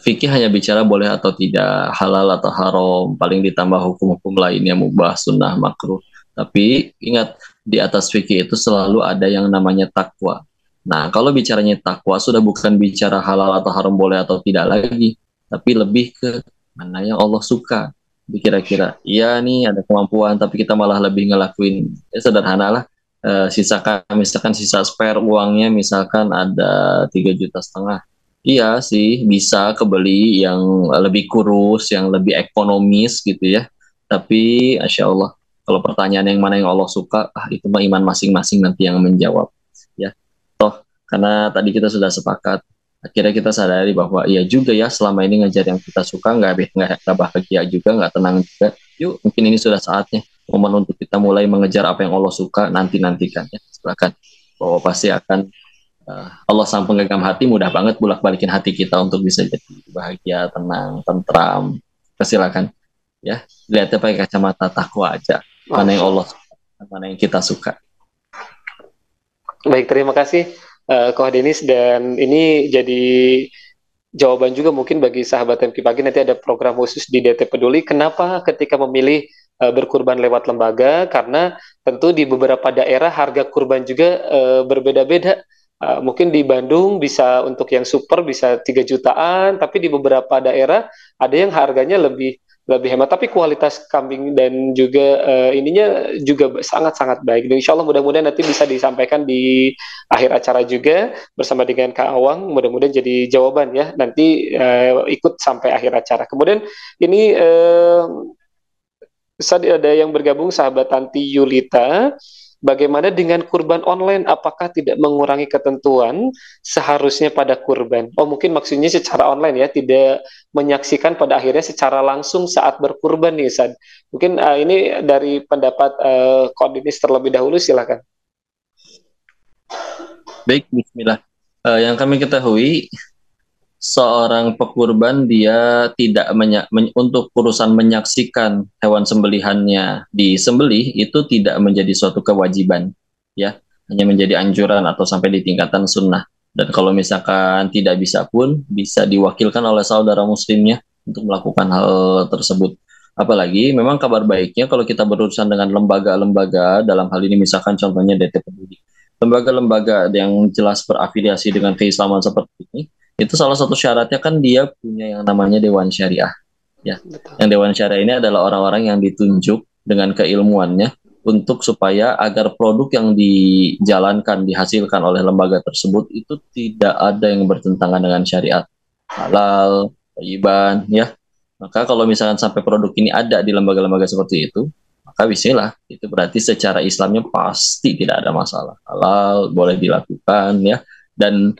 fikih hanya bicara boleh atau tidak, halal atau haram, paling ditambah hukum-hukum lainnya mubah, sunnah, makruh. Tapi ingat di atas fikih itu selalu ada yang namanya takwa. Nah, kalau bicaranya takwa sudah bukan bicara halal atau haram boleh atau tidak lagi, tapi lebih ke mana yang Allah suka. Kira-kira, iya nih ada kemampuan, tapi kita malah lebih ngelakuin, ya sederhana lah, misalkan sisa spare uangnya misalkan ada 3,5 juta. Iya sih, bisa kebeli yang lebih kurus, yang lebih ekonomis gitu ya. Tapi, Masya Allah, kalau pertanyaan yang mana yang Allah suka, itu mah iman masing-masing nanti yang menjawab. Ya. Karena tadi kita sudah sepakat, akhirnya kita sadari bahwa iya juga ya selama ini ngejar yang kita suka nggak bahagia juga, nggak tenang juga. Yuk mungkin ini sudah saatnya momen untuk kita mulai mengejar apa yang Allah suka, nantikan ya. Silakan, bahwa pasti akan Allah sang penggegam hati mudah banget bolak-balikin hati kita untuk bisa jadi bahagia, tenang, tentram. Silakan ya, lihatnya pakai kacamata takwa aja, mana yang Allah suka, mana yang kita suka. Baik, terima kasih Koh Denis, dan ini jadi jawaban juga mungkin bagi sahabat MQ Pagi, nanti ada program khusus di DT Peduli. Kenapa ketika memilih berkurban lewat lembaga? Karena tentu di beberapa daerah harga kurban juga berbeda-beda. Mungkin di Bandung bisa untuk yang super bisa 3 jutaan, tapi di beberapa daerah ada yang harganya lebih lebih hemat, tapi kualitas kambing dan juga ininya juga sangat-sangat baik. Dan insya Allah mudah-mudahan nanti bisa disampaikan di akhir acara juga bersama dengan Kak Awang. Mudah-mudahan jadi jawaban ya. Nanti ikut sampai akhir acara. Kemudian ini ada yang bergabung sahabat Tanti Yulita. Bagaimana dengan kurban online? Apakah tidak mengurangi ketentuan seharusnya pada kurban? Oh, mungkin maksudnya secara online ya, tidak menyaksikan pada akhirnya secara langsung saat berkurban nih, Sad. Mungkin ini dari pendapat koordinator terlebih dahulu, silakan. Baik, bismillah. Yang kami ketahui, seorang pekurban dia tidak untuk urusan menyaksikan hewan sembelihannya disembelih itu tidak menjadi suatu kewajiban, ya, hanya menjadi anjuran atau sampai di tingkatan sunnah. Dan kalau misalkan tidak bisa pun bisa diwakilkan oleh saudara muslimnya untuk melakukan hal tersebut. Apalagi memang kabar baiknya kalau kita berurusan dengan lembaga-lembaga, dalam hal ini misalkan contohnya DT Peduli, lembaga-lembaga yang jelas berafiliasi dengan keislaman seperti ini, itu salah satu syaratnya kan dia punya yang namanya Dewan Syariah, ya. Betul. Yang Dewan Syariah ini adalah orang-orang yang ditunjuk dengan keilmuannya untuk supaya agar produk yang dijalankan, dihasilkan oleh lembaga tersebut itu tidak ada yang bertentangan dengan syariat, halal, thayyiban, ya. Maka kalau misalkan sampai produk ini ada di lembaga-lembaga seperti itu, maka bismillah, itu berarti secara Islamnya pasti tidak ada masalah, halal, boleh dilakukan, ya. Dan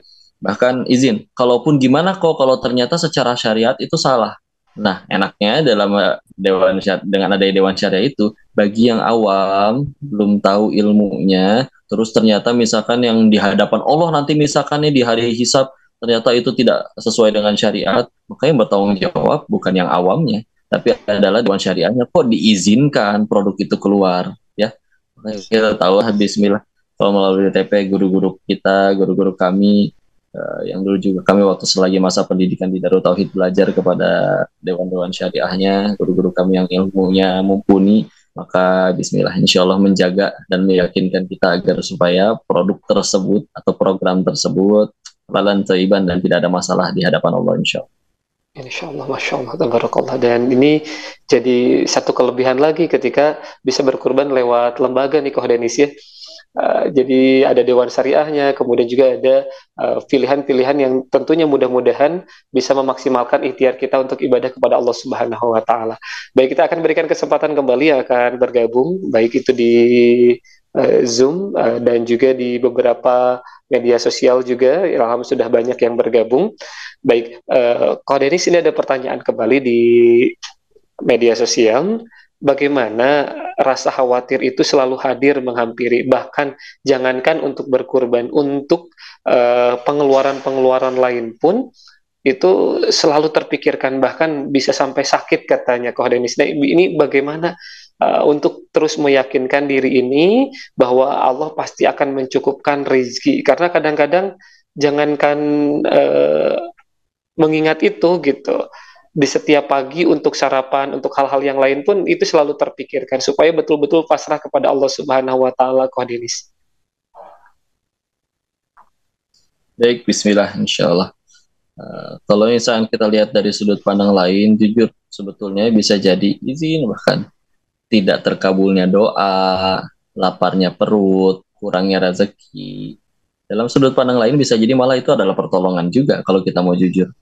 bahkan izin, kalaupun gimana kok kalau ternyata secara syariat itu salah. Nah, enaknya dalam dengan adanya Dewan Syariah itu, bagi yang awam, belum tahu ilmunya, terus ternyata misalkan yang di hadapan Allah nanti misalkan nih di hari hisab, ternyata itu tidak sesuai dengan syariat, maka yang bertanggung jawab bukan yang awamnya, tapi adalah Dewan Syariahnya. Kok diizinkan produk itu keluar, ya. Maka kita tahu, bismillah, kalau melalui DTP, guru-guru kita, guru-guru kami, yang dulu juga kami waktu selagi masa pendidikan di Darut Tauhid belajar kepada dewan-dewan syariahnya, guru-guru kami yang ilmunya mumpuni, maka bismillah insya Allah menjaga dan meyakinkan kita agar supaya produk tersebut atau program tersebut halalan thayyiban dan tidak ada masalah di hadapan Allah insya Allah. Insya Allah, Masya Allah, tabarakallah. Dan ini jadi satu kelebihan lagi ketika bisa berkurban lewat lembaga nih, Koh Denis ya. Jadi ada Dewan Syariahnya, kemudian juga ada pilihan-pilihan yang tentunya mudah-mudahan bisa memaksimalkan ikhtiar kita untuk ibadah kepada Allah Subhanahu wa Ta'ala. Baik, kita akan berikan kesempatan kembali yang akan bergabung, baik itu di Zoom dan juga di beberapa media sosial juga. Alhamdulillah sudah banyak yang bergabung. Baik, Koh Denis, ini ada pertanyaan kembali di media sosial. Bagaimana rasa khawatir itu selalu hadir menghampiri, bahkan jangankan untuk berkurban, untuk pengeluaran-pengeluaran lain pun itu selalu terpikirkan, bahkan bisa sampai sakit katanya Koh Denis. Nah, ini bagaimana untuk terus meyakinkan diri ini bahwa Allah pasti akan mencukupkan rezeki, karena kadang-kadang jangankan mengingat itu gitu, di setiap pagi untuk sarapan, untuk hal-hal yang lain pun itu selalu terpikirkan supaya betul-betul pasrah kepada Allah Subhanahu wa Ta'ala. Koh Denis. Baik, bismillah insyaallah. Kalau misalnya kita lihat dari sudut pandang lain, jujur sebetulnya bisa jadi izin, bahkan tidak terkabulnya doa, laparnya perut, kurangnya rezeki. Dalam sudut pandang lain bisa jadi malah itu adalah pertolongan juga kalau kita mau jujur,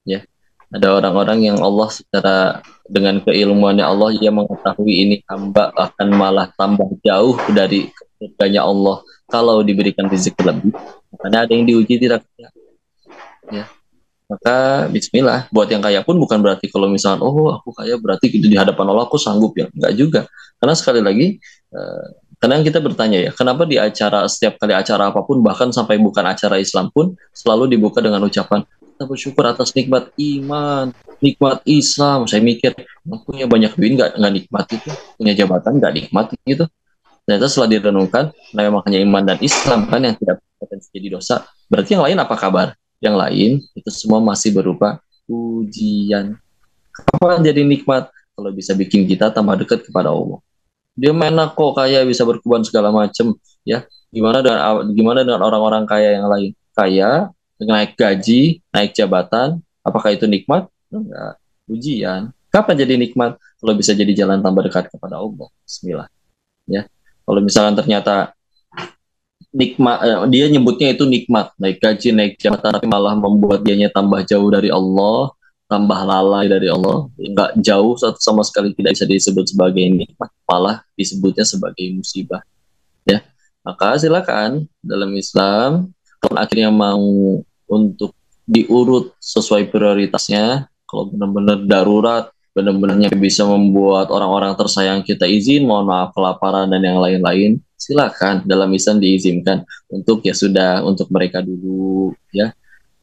ya. Ada orang-orang yang Allah secara dengan keilmuannya Allah, ia mengetahui ini hamba akan malah tambah jauh dari surganya Allah kalau diberikan rezeki lebih. Karena ada yang diuji tidak kaya, ya. Maka bismillah, buat yang kaya pun bukan berarti kalau misalnya oh aku kaya berarti itu di hadapan Allah aku sanggup, ya. Enggak juga. Karena sekali lagi kadang kita bertanya ya, kenapa di acara, setiap kali acara apapun, bahkan sampai bukan acara Islam pun selalu dibuka dengan ucapan kita bersyukur atas nikmat iman, nikmat Islam. Saya mikir, punya banyak duit nggak nikmat itu, punya jabatan nggak nikmat gitu. Ternyata setelah direnungkan, nah makanya iman dan Islam kan yang tidak potensi jadi dosa. Berarti yang lain apa kabar? yang lain, itu semua masih berupa ujian. Kapan jadi nikmat? Kalau bisa bikin kita tambah dekat kepada Allah. Dia enak kok kaya bisa berkorban segala macam, ya. Gimana dengan orang-orang kaya yang lain? Kaya, naik gaji, naik jabatan, apakah itu nikmat? Enggak. Ujian. Kapan jadi nikmat? Kalau bisa jadi jalan tambah dekat kepada Allah. Bismillah. Ya. Kalau misalkan ternyata nikmat, dia nyebutnya itu nikmat, naik gaji, naik jabatan, tapi malah membuat dianya tambah jauh dari Allah, tambah lalai dari Allah, nggak jauh sama sekali, tidak bisa disebut sebagai nikmat, malah disebutnya sebagai musibah. Ya, maka silakan dalam Islam, kalau akhirnya mau untuk diurut sesuai prioritasnya, kalau benar-benar darurat, benar-benarnya bisa membuat orang-orang tersayang kita izin, mohon maaf kelaparan dan yang lain-lain, silakan dalam Islam diizinkan untuk ya sudah untuk mereka dulu ya,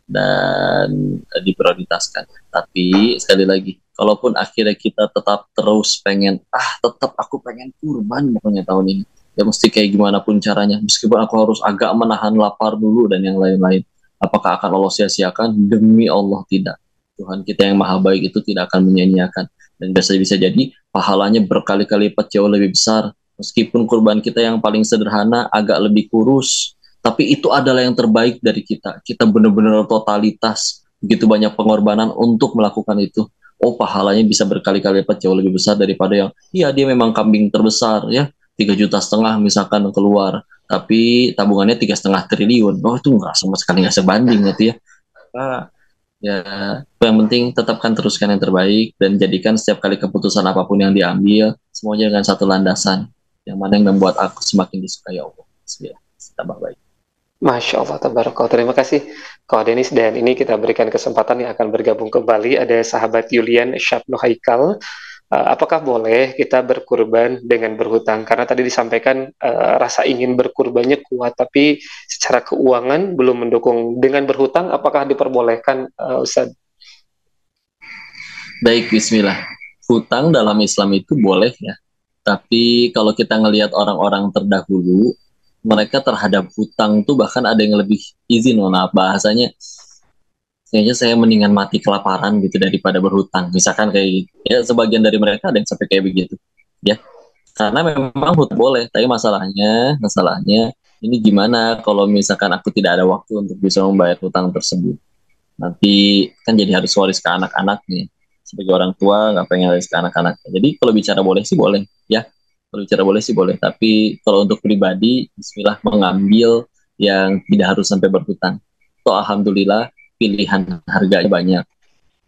dan diprioritaskan. Tapi sekali lagi, kalaupun akhirnya kita tetap terus pengen, tetap aku pengen kurban pokoknya tahun ini, ya mesti kayak gimana pun caranya, meskipun aku harus agak menahan lapar dulu dan yang lain-lain. Apakah akan Allah sia-siakan? Demi Allah tidak. Tuhan kita yang maha baik itu tidak akan menyia-nyiakan. Dan bisa jadi pahalanya berkali-kali lipat jauh lebih besar. Meskipun kurban kita yang paling sederhana, agak lebih kurus, tapi itu adalah yang terbaik dari kita. Kita benar-benar totalitas, begitu banyak pengorbanan untuk melakukan itu. Oh, pahalanya bisa berkali-kali lipat jauh lebih besar daripada yang, iya dia memang kambing terbesar ya, 3,5 juta misalkan keluar, tapi tabungannya 3,5 triliun. Oh, itu nggak sama sekali nggak sebanding gitu ya. Nah, ya, yang penting tetapkan teruskan yang terbaik dan jadikan setiap kali keputusan apapun yang diambil semuanya dengan satu landasan, yang mana yang membuat aku semakin disukai Allah. Bismillah, tambah baik. Masya Allah, tabarakallah. Terima kasih, Kak Denis. Dan ini kita berikan kesempatan yang akan bergabung kembali. Ada sahabat Yulian Syabnu Haikal. Apakah boleh kita berkurban dengan berhutang? Karena tadi disampaikan rasa ingin berkurbannya kuat, tapi secara keuangan belum mendukung. Dengan berhutang, apakah diperbolehkan, Ustaz? Baik, bismillah. Hutang dalam Islam itu boleh ya. Tapi kalau kita ngelihat orang-orang terdahulu, mereka terhadap hutang tuh bahkan ada yang lebih izin, maaf bahasanya, kayaknya saya mendingan mati kelaparan gitu daripada berhutang. Misalkan kayak gitu. Ya sebagian dari mereka ada yang sampai kayak begitu. Ya. Karena memang hutang boleh, tapi masalahnya ini gimana kalau misalkan aku tidak ada waktu untuk bisa membayar hutang tersebut. Nanti kan jadi harus waris ke anak-anaknya. Sebagai orang tua nggak pengen waris ke anak-anaknya. Jadi kalau bicara boleh sih boleh, ya. Kalau bicara boleh sih boleh. Tapi kalau untuk pribadi, Bismillah mengambil yang tidak harus sampai berhutang. Toh alhamdulillah pilihan harganya banyak.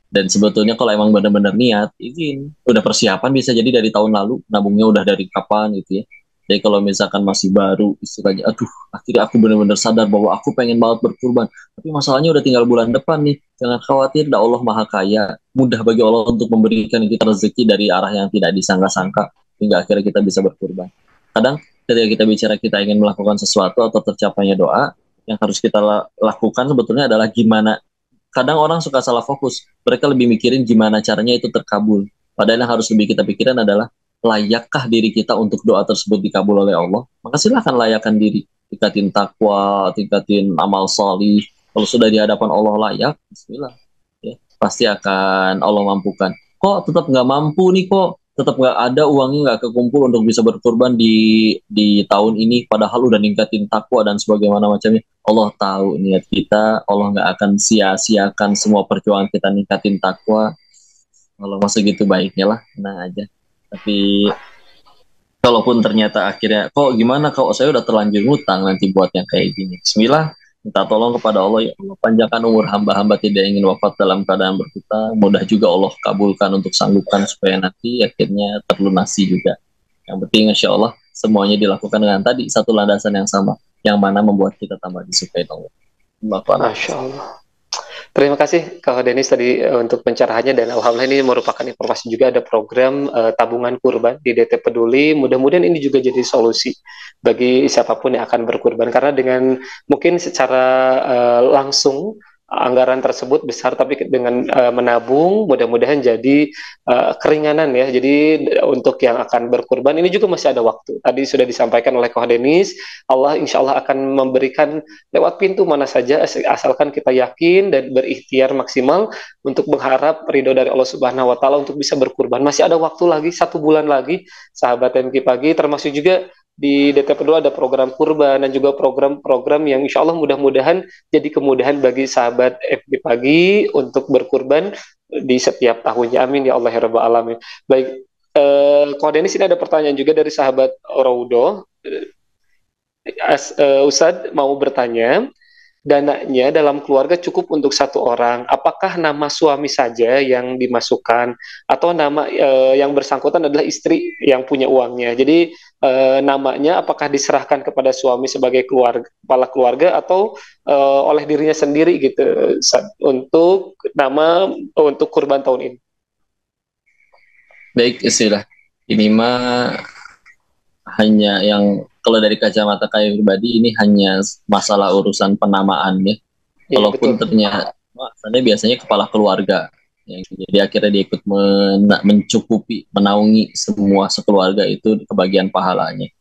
Dan sebetulnya kalau emang benar-benar niat, izin. Udah persiapan bisa jadi dari tahun lalu, nabungnya udah dari kapan gitu ya. Jadi kalau misalkan masih baru, istilahnya, aduh, akhirnya aku benar-benar sadar bahwa aku pengen banget berkurban. Tapi masalahnya udah tinggal bulan depan nih. Jangan khawatir, dah Allah Maha Kaya. Mudah bagi Allah untuk memberikan kita rezeki dari arah yang tidak disangka-sangka, hingga akhirnya kita bisa berkurban. Kadang ketika kita bicara kita ingin melakukan sesuatu atau tercapainya doa, yang harus kita lakukan sebetulnya adalah gimana. Kadang orang suka salah fokus. Mereka lebih mikirin gimana caranya itu terkabul. Padahal yang harus lebih kita pikirkan adalah layakkah diri kita untuk doa tersebut dikabul oleh Allah? Maka silahkan layakkan diri. Tingkatin takwa, tingkatin amal solih. Kalau sudah di hadapan Allah layak, bismillah. Ya, pasti akan Allah mampukan. Kok tetap nggak mampu nih kok? Tetap nggak ada uangnya, nggak kekumpul untuk bisa berkorban di tahun ini. Padahal udah ningkatin takwa dan sebagaimana macamnya. Allah tahu niat kita, Allah nggak akan sia-siakan semua perjuangan kita ningkatin takwa. Kalau masa gitu baiknya lah, tenang aja. Tapi kalaupun ternyata akhirnya, kok gimana kalau saya udah terlanjur ngutang nanti buat yang kayak gini. Bismillah, minta tolong kepada Allah, ya Allah panjangkan umur hamba-hamba tidak ingin wafat dalam keadaan berhutang. Mudah juga Allah kabulkan untuk sanggupkan supaya nanti akhirnya terlunasi juga. Yang penting insya Allah semuanya dilakukan dengan tadi satu landasan yang sama, yang mana membuat kita tambah disukai Allah. Masya Allah. Terima kasih Kak Denis tadi untuk pencerahannya, dan alhamdulillah ini merupakan informasi juga ada program tabungan kurban di DT Peduli. Mudah-mudahan ini juga jadi solusi bagi siapapun yang akan berkurban, karena dengan mungkin secara langsung anggaran tersebut besar, tapi dengan menabung mudah-mudahan jadi keringanan ya. Jadi untuk yang akan berkurban ini juga masih ada waktu. Tadi sudah disampaikan oleh Koh Denis, Allah insya Allah akan memberikan lewat pintu mana saja asalkan kita yakin dan berikhtiar maksimal untuk mengharap ridho dari Allah Subhanahu Wa Taala untuk bisa berkurban. Masih ada waktu lagi, 1 bulan lagi, sahabat MK Pagi, termasuk juga di DT Peduli ada program kurban dan juga program-program yang insya Allah mudah-mudahan jadi kemudahan bagi sahabat FB Pagi untuk berkurban di setiap tahunnya. Amin ya Allah ya Rabbal Alamin. Baik, Ko Denis, ini ada pertanyaan juga dari sahabat Raudo. Ustadz mau bertanya, dananya dalam keluarga cukup untuk 1 orang. Apakah nama suami saja yang dimasukkan atau nama yang bersangkutan adalah istri yang punya uangnya? Jadi namanya apakah diserahkan kepada suami sebagai kepala keluarga atau oleh dirinya sendiri gitu untuk nama untuk kurban tahun ini? Baik, istilah ini mah hanya yang kalau dari kacamata kami pribadi ini hanya masalah urusan penamaan ya. Ya, Walaupun ternyata biasanya kepala keluarga yang jadi akhirnya dia ikut mencukupi, menaungi semua sekeluarga itu kebagian pahalanya.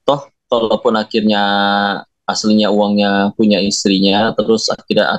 Toh, walaupun akhirnya aslinya uangnya punya istrinya, terus akhirnya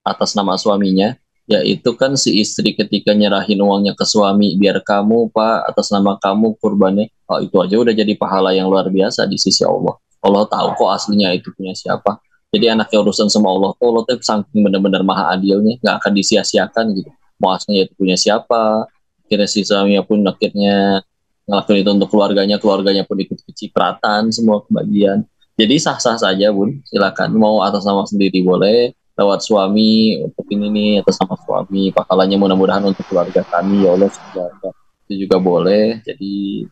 atas nama suaminya, ya itu kan si istri ketika nyerahin uangnya ke suami, biar kamu Pak atas nama kamu kurbannya, oh, itu aja udah jadi pahala yang luar biasa di sisi Allah. Allah tahu kok aslinya itu punya siapa. Jadi anaknya urusan sama Allah, Allah tuh saking benar-benar maha adilnya, nggak akan disia-siakan gitu. Mau aslinya itu punya siapa, akhirnya si suaminya pun akhirnya ngelakuin itu untuk keluarganya pun ikut kecipratan semua kebagian. Jadi sah-sah saja Bun, silakan mau atas nama sendiri boleh, lewat suami untuk ini nih atas nama suami, pahalanya mudah-mudahan untuk keluarga kami ya Allah keluarga itu juga boleh. Jadi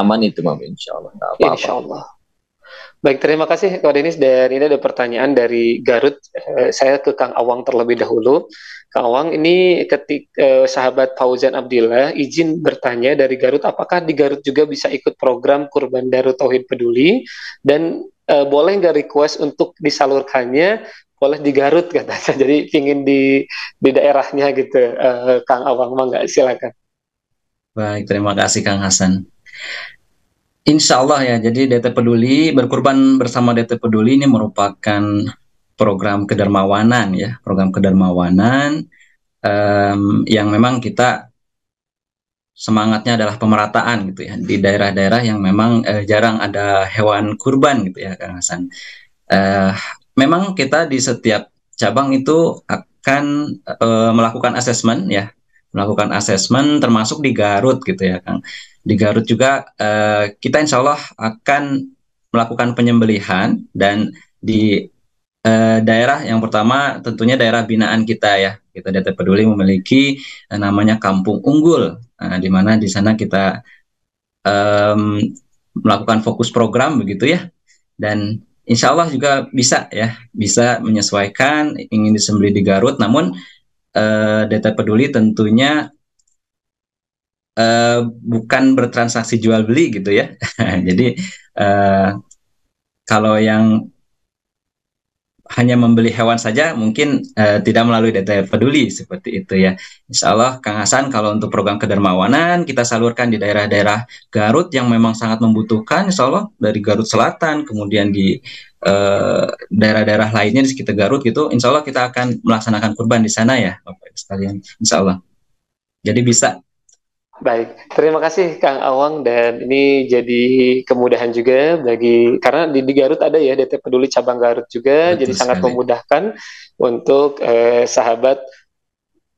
aman itu Mama, insya Allah nggak apa-apa. Insya Allah. Baik, terima kasih Kak Denis. Dan ini ada pertanyaan dari Garut. Saya ke Kang Awang terlebih dahulu. Kang Awang, ini sahabat Fauzan Abdillah izin bertanya dari Garut, apakah di Garut juga bisa ikut program Kurban Darut Tauhid Peduli? Dan boleh nggak request untuk disalurkannya? Boleh di Garut katanya. Jadi ingin di daerahnya gitu. Kang Awang, mangga silakan. Baik, terima kasih Kang Hasan. Insya Allah ya, jadi DT Peduli, berkurban bersama DT Peduli ini merupakan program kedermawanan ya, program kedermawanan yang memang kita semangatnya adalah pemerataan gitu ya, di daerah-daerah yang memang jarang ada hewan kurban gitu ya Kang Hasan. Memang kita di setiap cabang itu akan melakukan asesmen ya, melakukan asesmen termasuk di Garut gitu ya Kang. Di Garut juga kita insya Allah akan melakukan penyembelihan, dan di daerah yang pertama tentunya daerah binaan kita ya. Kita DT Peduli memiliki namanya Kampung Unggul, di mana di sana kita melakukan fokus program begitu ya. Dan insya Allah juga bisa ya, bisa menyesuaikan ingin disembelih di Garut, namun DT Peduli tentunya bukan bertransaksi jual beli gitu ya. Jadi kalau yang hanya membeli hewan saja mungkin tidak melalui DT Peduli seperti itu ya. Insya Allah Kang Hasan, kalau untuk program kedermawanan kita salurkan di daerah-daerah Garut yang memang sangat membutuhkan, insya Allah dari Garut Selatan, kemudian di daerah-daerah lainnya di sekitar Garut gitu, insya Allah kita akan melaksanakan kurban di sana ya Bapak Ibu sekalian, insya Allah. Jadi bisa. Baik, terima kasih Kang Awang, dan ini jadi kemudahan juga karena di Garut ada ya DT Peduli cabang Garut juga. Betul jadi sangat sekali. memudahkan untuk sahabat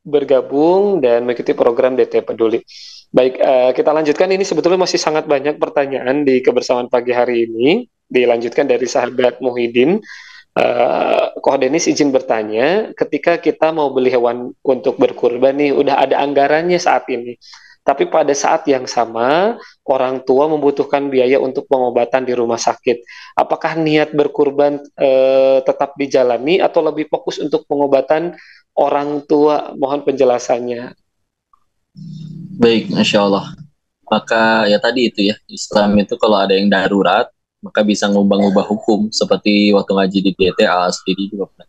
bergabung dan mengikuti program DT Peduli. Baik, kita lanjutkan. Ini sebetulnya masih sangat banyak pertanyaan di kebersamaan pagi hari ini. Dilanjutkan dari sahabat Muhyiddin. Koh Denis izin bertanya, ketika kita mau beli hewan untuk berkurban nih, udah ada anggarannya saat ini, tapi pada saat yang sama orang tua membutuhkan biaya untuk pengobatan di rumah sakit. Apakah niat berkurban tetap dijalani atau lebih fokus untuk pengobatan orang tua? Mohon penjelasannya. Baik, Masya Allah. Maka ya tadi itu ya, Islam itu kalau ada yang darurat, maka bisa ngubah-ngubah hukum. Seperti waktu ngaji di DTA sendiri juga pernah.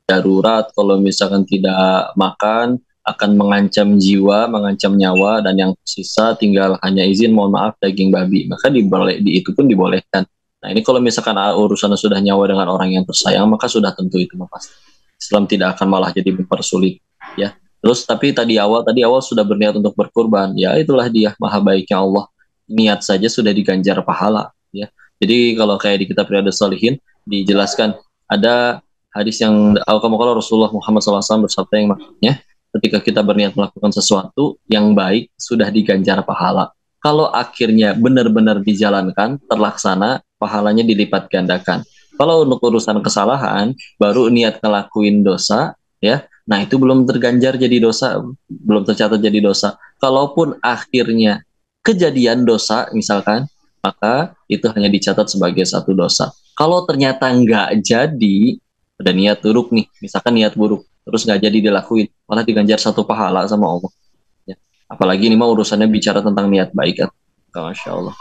darurat, kalau misalkan tidak makan akan mengancam jiwa, mengancam nyawa, dan yang sisa tinggal hanya izin mohon maaf daging babi, maka itu pun dibolehkan. Nah ini kalau misalkan urusannya sudah nyawa dengan orang yang tersayang, maka sudah tentu itu pasti. Islam tidak akan malah jadi mempersulit, ya. Terus tapi tadi awal sudah berniat untuk berkurban, ya itulah dia maha baiknya Allah. Niat saja sudah diganjar pahala, ya. Jadi kalau kayak di kitab Riyadhus Shalihin dijelaskan ada hadis yang kalau Rasulullah Muhammad SAW bersabda yang maksudnya ketika kita berniat melakukan sesuatu yang baik sudah diganjar pahala. Kalau akhirnya benar-benar dijalankan, terlaksana, pahalanya dilipat gandakan. Kalau untuk urusan kesalahan, baru niat ngelakuin dosa, ya, nah itu belum terganjar jadi dosa, belum tercatat jadi dosa. Kalaupun akhirnya kejadian dosa, misalkan, maka itu hanya dicatat sebagai satu dosa. Kalau ternyata nggak jadi, ada niat buruk nih, misalkan niat buruk, terus nggak jadi dilakuin, malah diganjar satu pahala sama Allah. Ya. Apalagi ini mah urusannya bicara tentang niat baik, Masya Allah.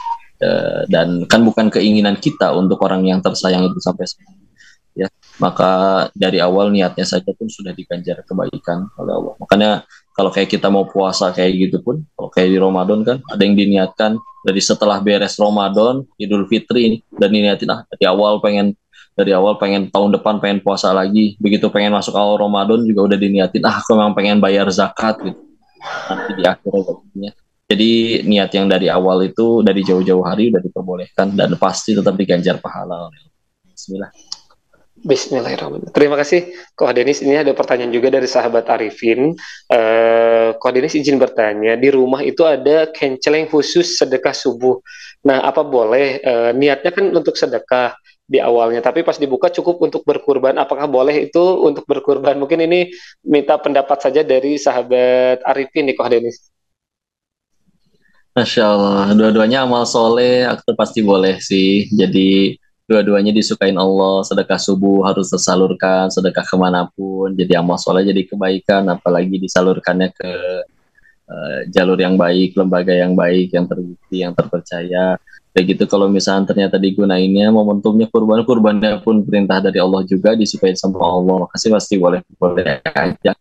Dan kan bukan keinginan kita untuk orang yang tersayang itu sampai sekarang. Ya, maka dari awal niatnya saja pun sudah diganjar kebaikan oleh Allah. Makanya kalau kayak kita mau puasa kayak gitu pun, kalau kayak di Ramadan kan ada yang diniatkan dari setelah beres Ramadan, Idul Fitri ini, dan diniatin dari awal pengen tahun depan pengen puasa lagi, begitu pengen masuk awal Ramadan juga udah diniatin aku memang pengen bayar zakat gitu nanti di akhir waktunya. Jadi niat yang dari awal itu dari jauh-jauh hari udah diperbolehkan dan pasti tetap diganjar pahala. Bismillah. Bismillahirrahmanirrahim. Terima kasih Ko Denis. Ini ada pertanyaan juga dari sahabat Arifin. Ko Denis izin bertanya, di rumah itu ada kenceleng khusus sedekah subuh. Nah, apa boleh niatnya kan untuk sedekah di awalnya, tapi pas dibuka cukup untuk berkurban. Apakah boleh itu untuk berkurban? Mungkin ini minta pendapat saja dari sahabat Arifin nih Ko Denis. Masya Allah, dua-duanya amal soleh, aku pasti boleh sih. Jadi dua-duanya disukain Allah, sedekah subuh harus tersalurkan, sedekah kemanapun, jadi amal soleh, jadi kebaikan, apalagi disalurkannya ke jalur yang baik, lembaga yang baik, yang terbukti, yang terpercaya. Kayak gitu kalau misalnya ternyata digunainnya, momentumnya kurbannya pun perintah dari Allah juga, disukai sama Allah, makasih pasti boleh aja.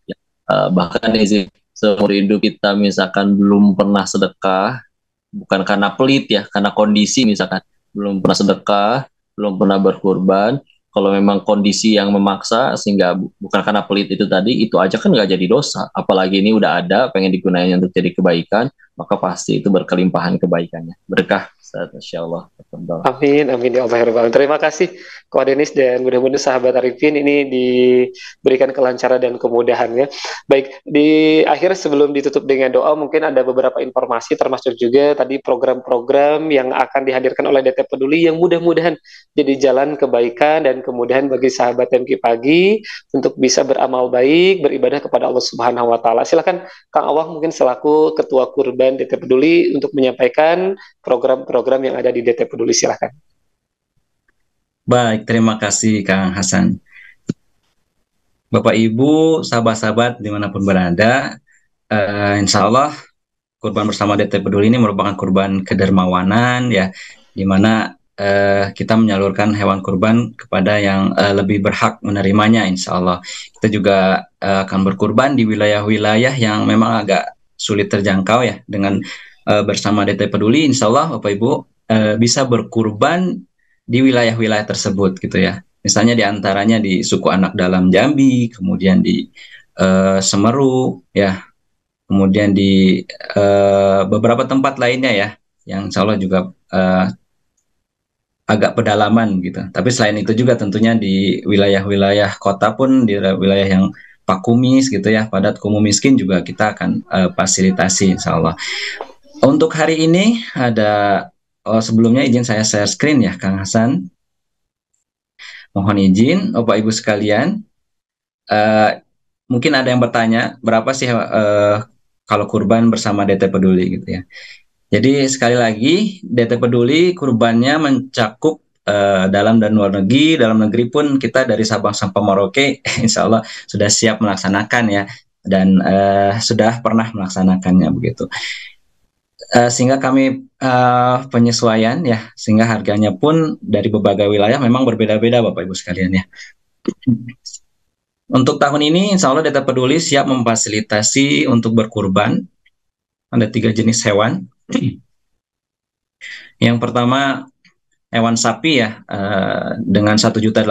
Bahkan izin seumur hidup kita misalkan belum pernah sedekah, bukan karena pelit ya, karena kondisi misalkan belum pernah sedekah, belum pernah berkurban, kalau memang kondisi yang memaksa sehingga bukan karena pelit itu tadi, itu aja kan nggak jadi dosa. Apalagi ini udah ada, pengen digunakan untuk jadi kebaikan, maka pasti itu berkelimpahan kebaikannya. Berkah, Insya Allah. Amin, amin ya Allah ya Rabbal Alamin. Terima kasih Ko Denis dan mudah-mudahan sahabat Arifin ini diberikan kelancaran dan kemudahannya. Baik, di akhir sebelum ditutup dengan doa, mungkin ada beberapa informasi termasuk juga tadi program-program yang akan dihadirkan oleh DT Peduli yang mudah-mudahan jadi jalan kebaikan dan kemudahan bagi sahabat MQ Pagi untuk bisa beramal baik, beribadah kepada Allah Subhanahu wa taala. Silakan Kang Awang mungkin selaku Ketua Kurban DT Peduli untuk menyampaikan program-program yang ada di DT Peduli, silahkan. Baik, terima kasih Kang Hasan. Bapak Ibu, sahabat-sahabat dimanapun berada, insya Allah kurban bersama DT Peduli ini merupakan kurban kedermawanan ya, di mana kita menyalurkan hewan kurban kepada yang lebih berhak menerimanya, insya Allah. Kita juga akan berkurban di wilayah-wilayah yang memang agak sulit terjangkau ya, dengan bersama DT Peduli, insya Allah Bapak Ibu bisa berkurban di wilayah-wilayah tersebut gitu ya. Misalnya diantaranya di suku Anak Dalam Jambi, kemudian di Semeru ya, kemudian di beberapa tempat lainnya ya, yang insya Allah juga agak pedalaman gitu. Tapi selain itu juga tentunya di wilayah-wilayah kota pun, di wilayah yang pakumis gitu ya, padat kumuh miskin juga kita akan fasilitasi insya Allah. Untuk hari ini ada sebelumnya izin saya share screen ya Kang Hasan. Mohon izin Bapak Ibu sekalian. Mungkin ada yang bertanya berapa sih kalau kurban bersama DT Peduli gitu ya. Jadi sekali lagi DT Peduli kurbannya mencakup dalam dan luar negeri. Dalam negeri pun kita dari Sabang sampai Merauke insya Allah sudah siap melaksanakan ya, dan sudah pernah melaksanakannya begitu. Sehingga kami penyesuaian ya, sehingga harganya pun dari berbagai wilayah memang berbeda-beda Bapak Ibu sekalian ya. Untuk tahun ini, insya Allah Data Peduli siap memfasilitasi untuk berkurban. Ada 3 jenis hewan. Yang pertama, hewan sapi ya, dengan 1.800.000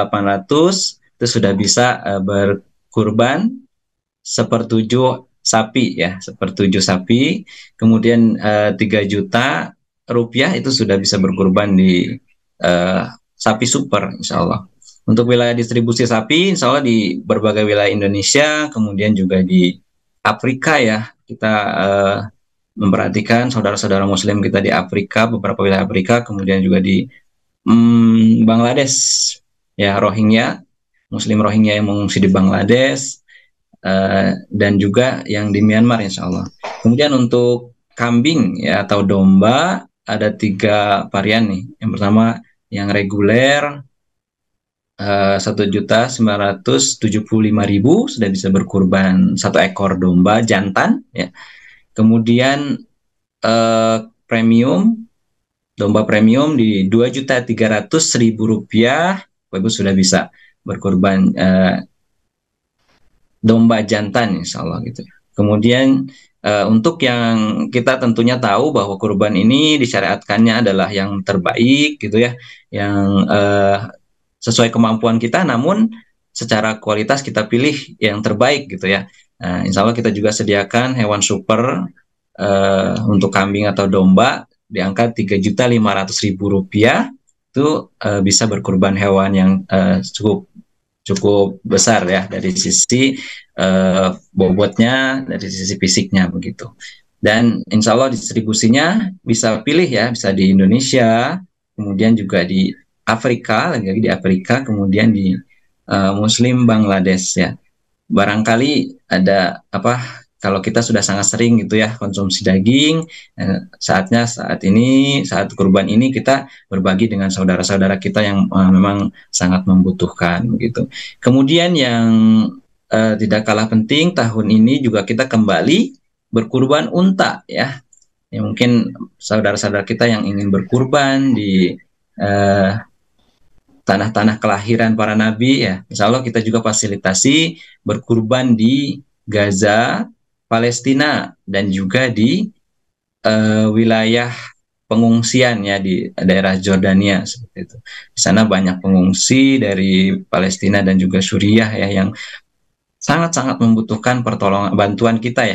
itu sudah bisa berkurban sepertujuh sapi ya, sepertujuh sapi. Kemudian 3 juta rupiah itu sudah bisa berkurban di sapi super, insya Allah. Untuk wilayah distribusi sapi, insya Allah di berbagai wilayah Indonesia, kemudian juga di Afrika ya, kita memperhatikan saudara-saudara Muslim kita di Afrika, beberapa wilayah Afrika, kemudian juga di Bangladesh, ya Rohingya, Muslim Rohingya yang mengungsi di Bangladesh, dan juga yang di Myanmar, insya Allah. Kemudian untuk kambing ya atau domba ada 3 varian nih. Yang pertama yang reguler 1.975.000 sudah bisa berkurban 1 ekor domba jantan ya. Kemudian premium, domba premium di 2.300.000 rupiah, Ibu sudah bisa berkurban domba jantan, insya Allah gitu. Kemudian untuk yang kita tentunya tahu bahwa kurban ini disyariatkannya adalah yang terbaik gitu ya, yang sesuai kemampuan kita, namun secara kualitas kita pilih yang terbaik gitu ya. Insya Allah kita juga sediakan hewan super untuk kambing atau domba di angka 3.500.000 rupiah itu bisa berkurban hewan yang cukup besar ya dari sisi bobotnya, dari sisi fisiknya begitu. Dan insya Allah distribusinya bisa pilih ya, bisa di Indonesia, kemudian juga di Afrika, lagi-lagi di Afrika, kemudian di Muslim Bangladesh ya. Barangkali ada kalau kita sudah sangat sering gitu ya konsumsi daging, saatnya saat kurban ini kita berbagi dengan saudara-saudara kita yang memang sangat membutuhkan begitu. Kemudian yang tidak kalah penting, tahun ini juga kita kembali berkurban unta ya. Ya mungkin saudara-saudara kita yang ingin berkurban di tanah-tanah kelahiran para nabi ya, insya Allah kita juga fasilitasi berkurban di Gaza, Palestina, dan juga di wilayah pengungsian ya di daerah Jordania seperti itu. Di sana banyak pengungsi dari Palestina dan juga Suriah ya yang sangat-sangat membutuhkan bantuan kita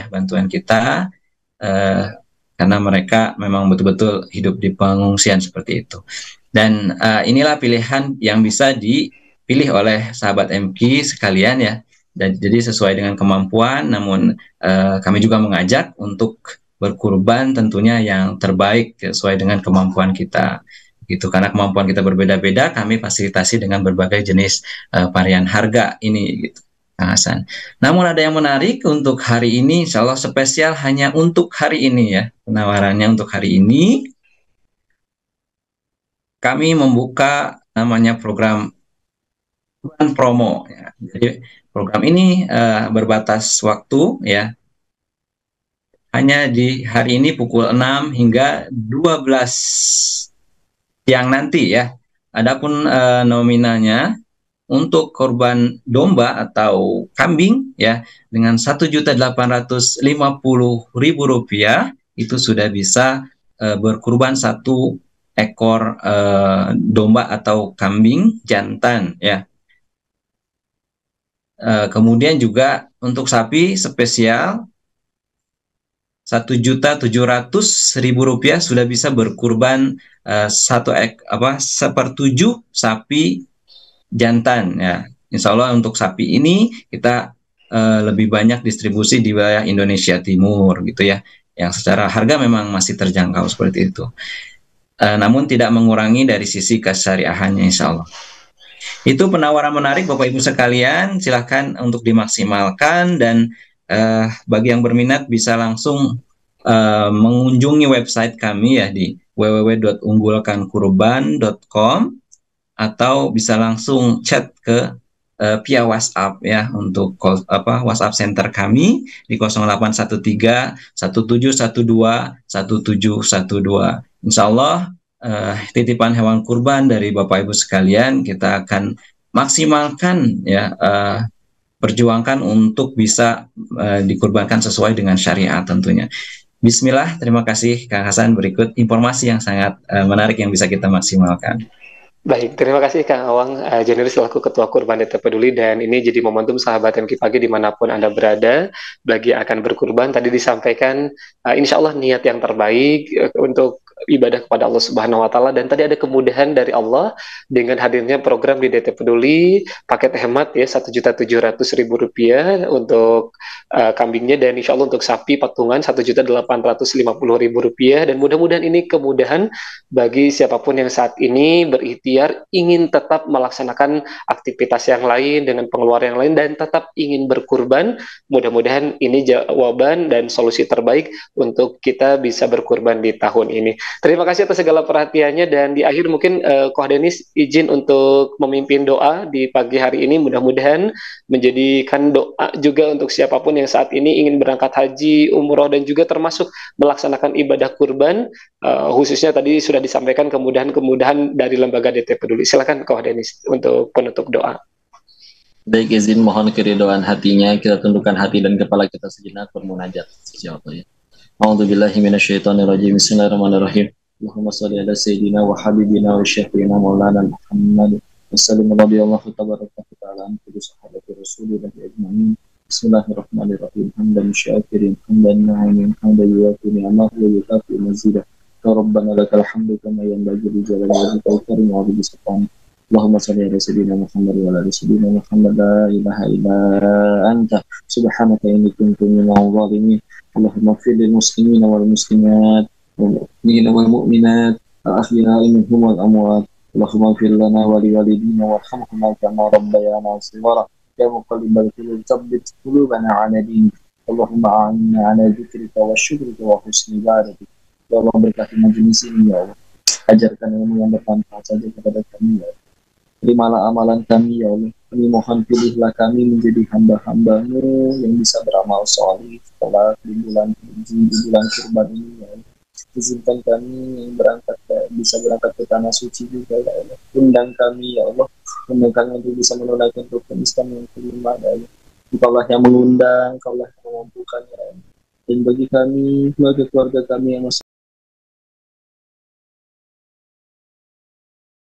karena mereka memang betul-betul hidup di pengungsian seperti itu. Dan inilah pilihan yang bisa dipilih oleh sahabat MQ sekalian ya. Dan jadi sesuai dengan kemampuan, namun kami juga mengajak untuk berkurban tentunya yang terbaik sesuai dengan kemampuan kita. Gitu, karena kemampuan kita berbeda-beda, kami fasilitasi dengan berbagai jenis varian harga ini gitu. Kang Hasan. Namun ada yang menarik untuk hari ini, insya Allah spesial hanya untuk hari ini ya, penawarannya untuk hari ini. Kami membuka namanya program promo ya. Jadi program ini berbatas waktu ya. Hanya di hari ini pukul 6 hingga 12 siang nanti ya. Adapun nominalnya untuk korban domba atau kambing ya dengan 1.850.000 rupiah itu sudah bisa berkurban 1 ekor domba atau kambing jantan ya. Kemudian juga untuk sapi spesial 1.700.000 rupiah sudah bisa berkurban sepertujuh sapi jantan ya. Insya Allah untuk sapi ini kita lebih banyak distribusi di wilayah Indonesia Timur gitu ya, yang secara harga memang masih terjangkau seperti itu. Namun tidak mengurangi dari sisi kesyariahannya, insya Allah. Itu penawaran menarik Bapak Ibu sekalian, silahkan untuk dimaksimalkan dan bagi yang berminat bisa langsung mengunjungi website kami ya di www.unggulkankurban.com atau bisa langsung chat ke via WhatsApp ya untuk WhatsApp center kami di 0813 1712 1712. Insya Allah titipan hewan kurban dari Bapak Ibu sekalian kita akan maksimalkan ya perjuangkan untuk bisa dikurbankan sesuai dengan syariat tentunya. Bismillah, terima kasih Kang Hasan. Berikut informasi yang sangat menarik yang bisa kita maksimalkan. Baik, terima kasih Kang Awang Januari selaku Ketua Kurban DT Peduli, dan ini jadi momentum sahabat MQ Pagi dimanapun Anda berada bagi yang akan berkurban. Tadi disampaikan insya Allah niat yang terbaik untuk ibadah kepada Allah Subhanahu Wa Taala, dan tadi ada kemudahan dari Allah dengan hadirnya program di DT Peduli, paket hemat ya Rp1.700.000 untuk kambingnya, dan insya Allah untuk sapi patungan Rp1.850.000, dan mudah-mudahan ini kemudahan bagi siapapun yang saat ini berikhtiar ingin tetap melaksanakan aktivitas yang lain dengan pengeluaran yang lain dan tetap ingin berkurban. Mudah-mudahan ini jawaban dan solusi terbaik untuk kita bisa berkurban di tahun ini. Terima kasih atas segala perhatiannya, dan di akhir mungkin Koh Denis izin untuk memimpin doa di pagi hari ini, mudah-mudahan menjadikan doa juga untuk siapapun yang saat ini ingin berangkat haji, umroh, dan juga termasuk melaksanakan ibadah kurban, khususnya tadi sudah disampaikan kemudahan-kemudahan dari lembaga DT Peduli. Silakan Koh Denis untuk penutup doa. Baik, izin mohon keridhaan hatinya, kita tundukkan hati dan kepala kita sejenak bermunajat. Siapa ya? A'udzubillahi minasyaitonirrajim. Bismillahirrahmanirrahim. Allahumma shalli ala sayyidina wa habibina wa syafiina maulana Muhammad wa sallim radhiyallahu tabaraka wa ta'ala an kulli sahabati rasulillahi ajma'in. Bismillahirrahmanirrahim. Hamdan syakirin, hamdan na'imin, hamdan yuwafi ni'amahu wa yukafi mazidah. Ya Rabbana lakal hamdu kama yanbaghi li jalali wajhika al-karim wa bi sultanik. Allahumma shalli ala sayyidina Muhammad wa ala sayyidina Muhammad. La ilaha illa anta subhanaka inni kuntu minadh dhalimin. Allahumma ighfir lil muslimina wal muslimat wal mu'minina wal mu'minat al-ahya'i minhum wal amwat. Allahumma ighfir lana wa li walidina warhamhum kama rabbayana shighara. Ya muqallibal qulub tsabbit qulubana 'ala dinik. Allahumma a'inna 'ala dzikrika wa syukrika wa husni ibadatik. Ya Allah, berkati majelis ini ya Allah. Ajarkan ilmu yang bermanfaat saja kepada kami ya Allah. Terimalah amalan kami ya Allah. Kami mohon pilihlah kami menjadi hamba-hambamu yang bisa beramal soleh setelah di bulan haji, di bulan kurban ini ya Allah. Izinkan kami yang bisa berangkat ke tanah suci juga ya Allah. Undang kami ya Allah. Undang kami untuk bisa menunaikan rukun Islam yang kelima ya Allah. Engkaulah yang mengundang, Engkaulah yang memampukan ya Allah. Dan bagi kami, keluarga kami yang masih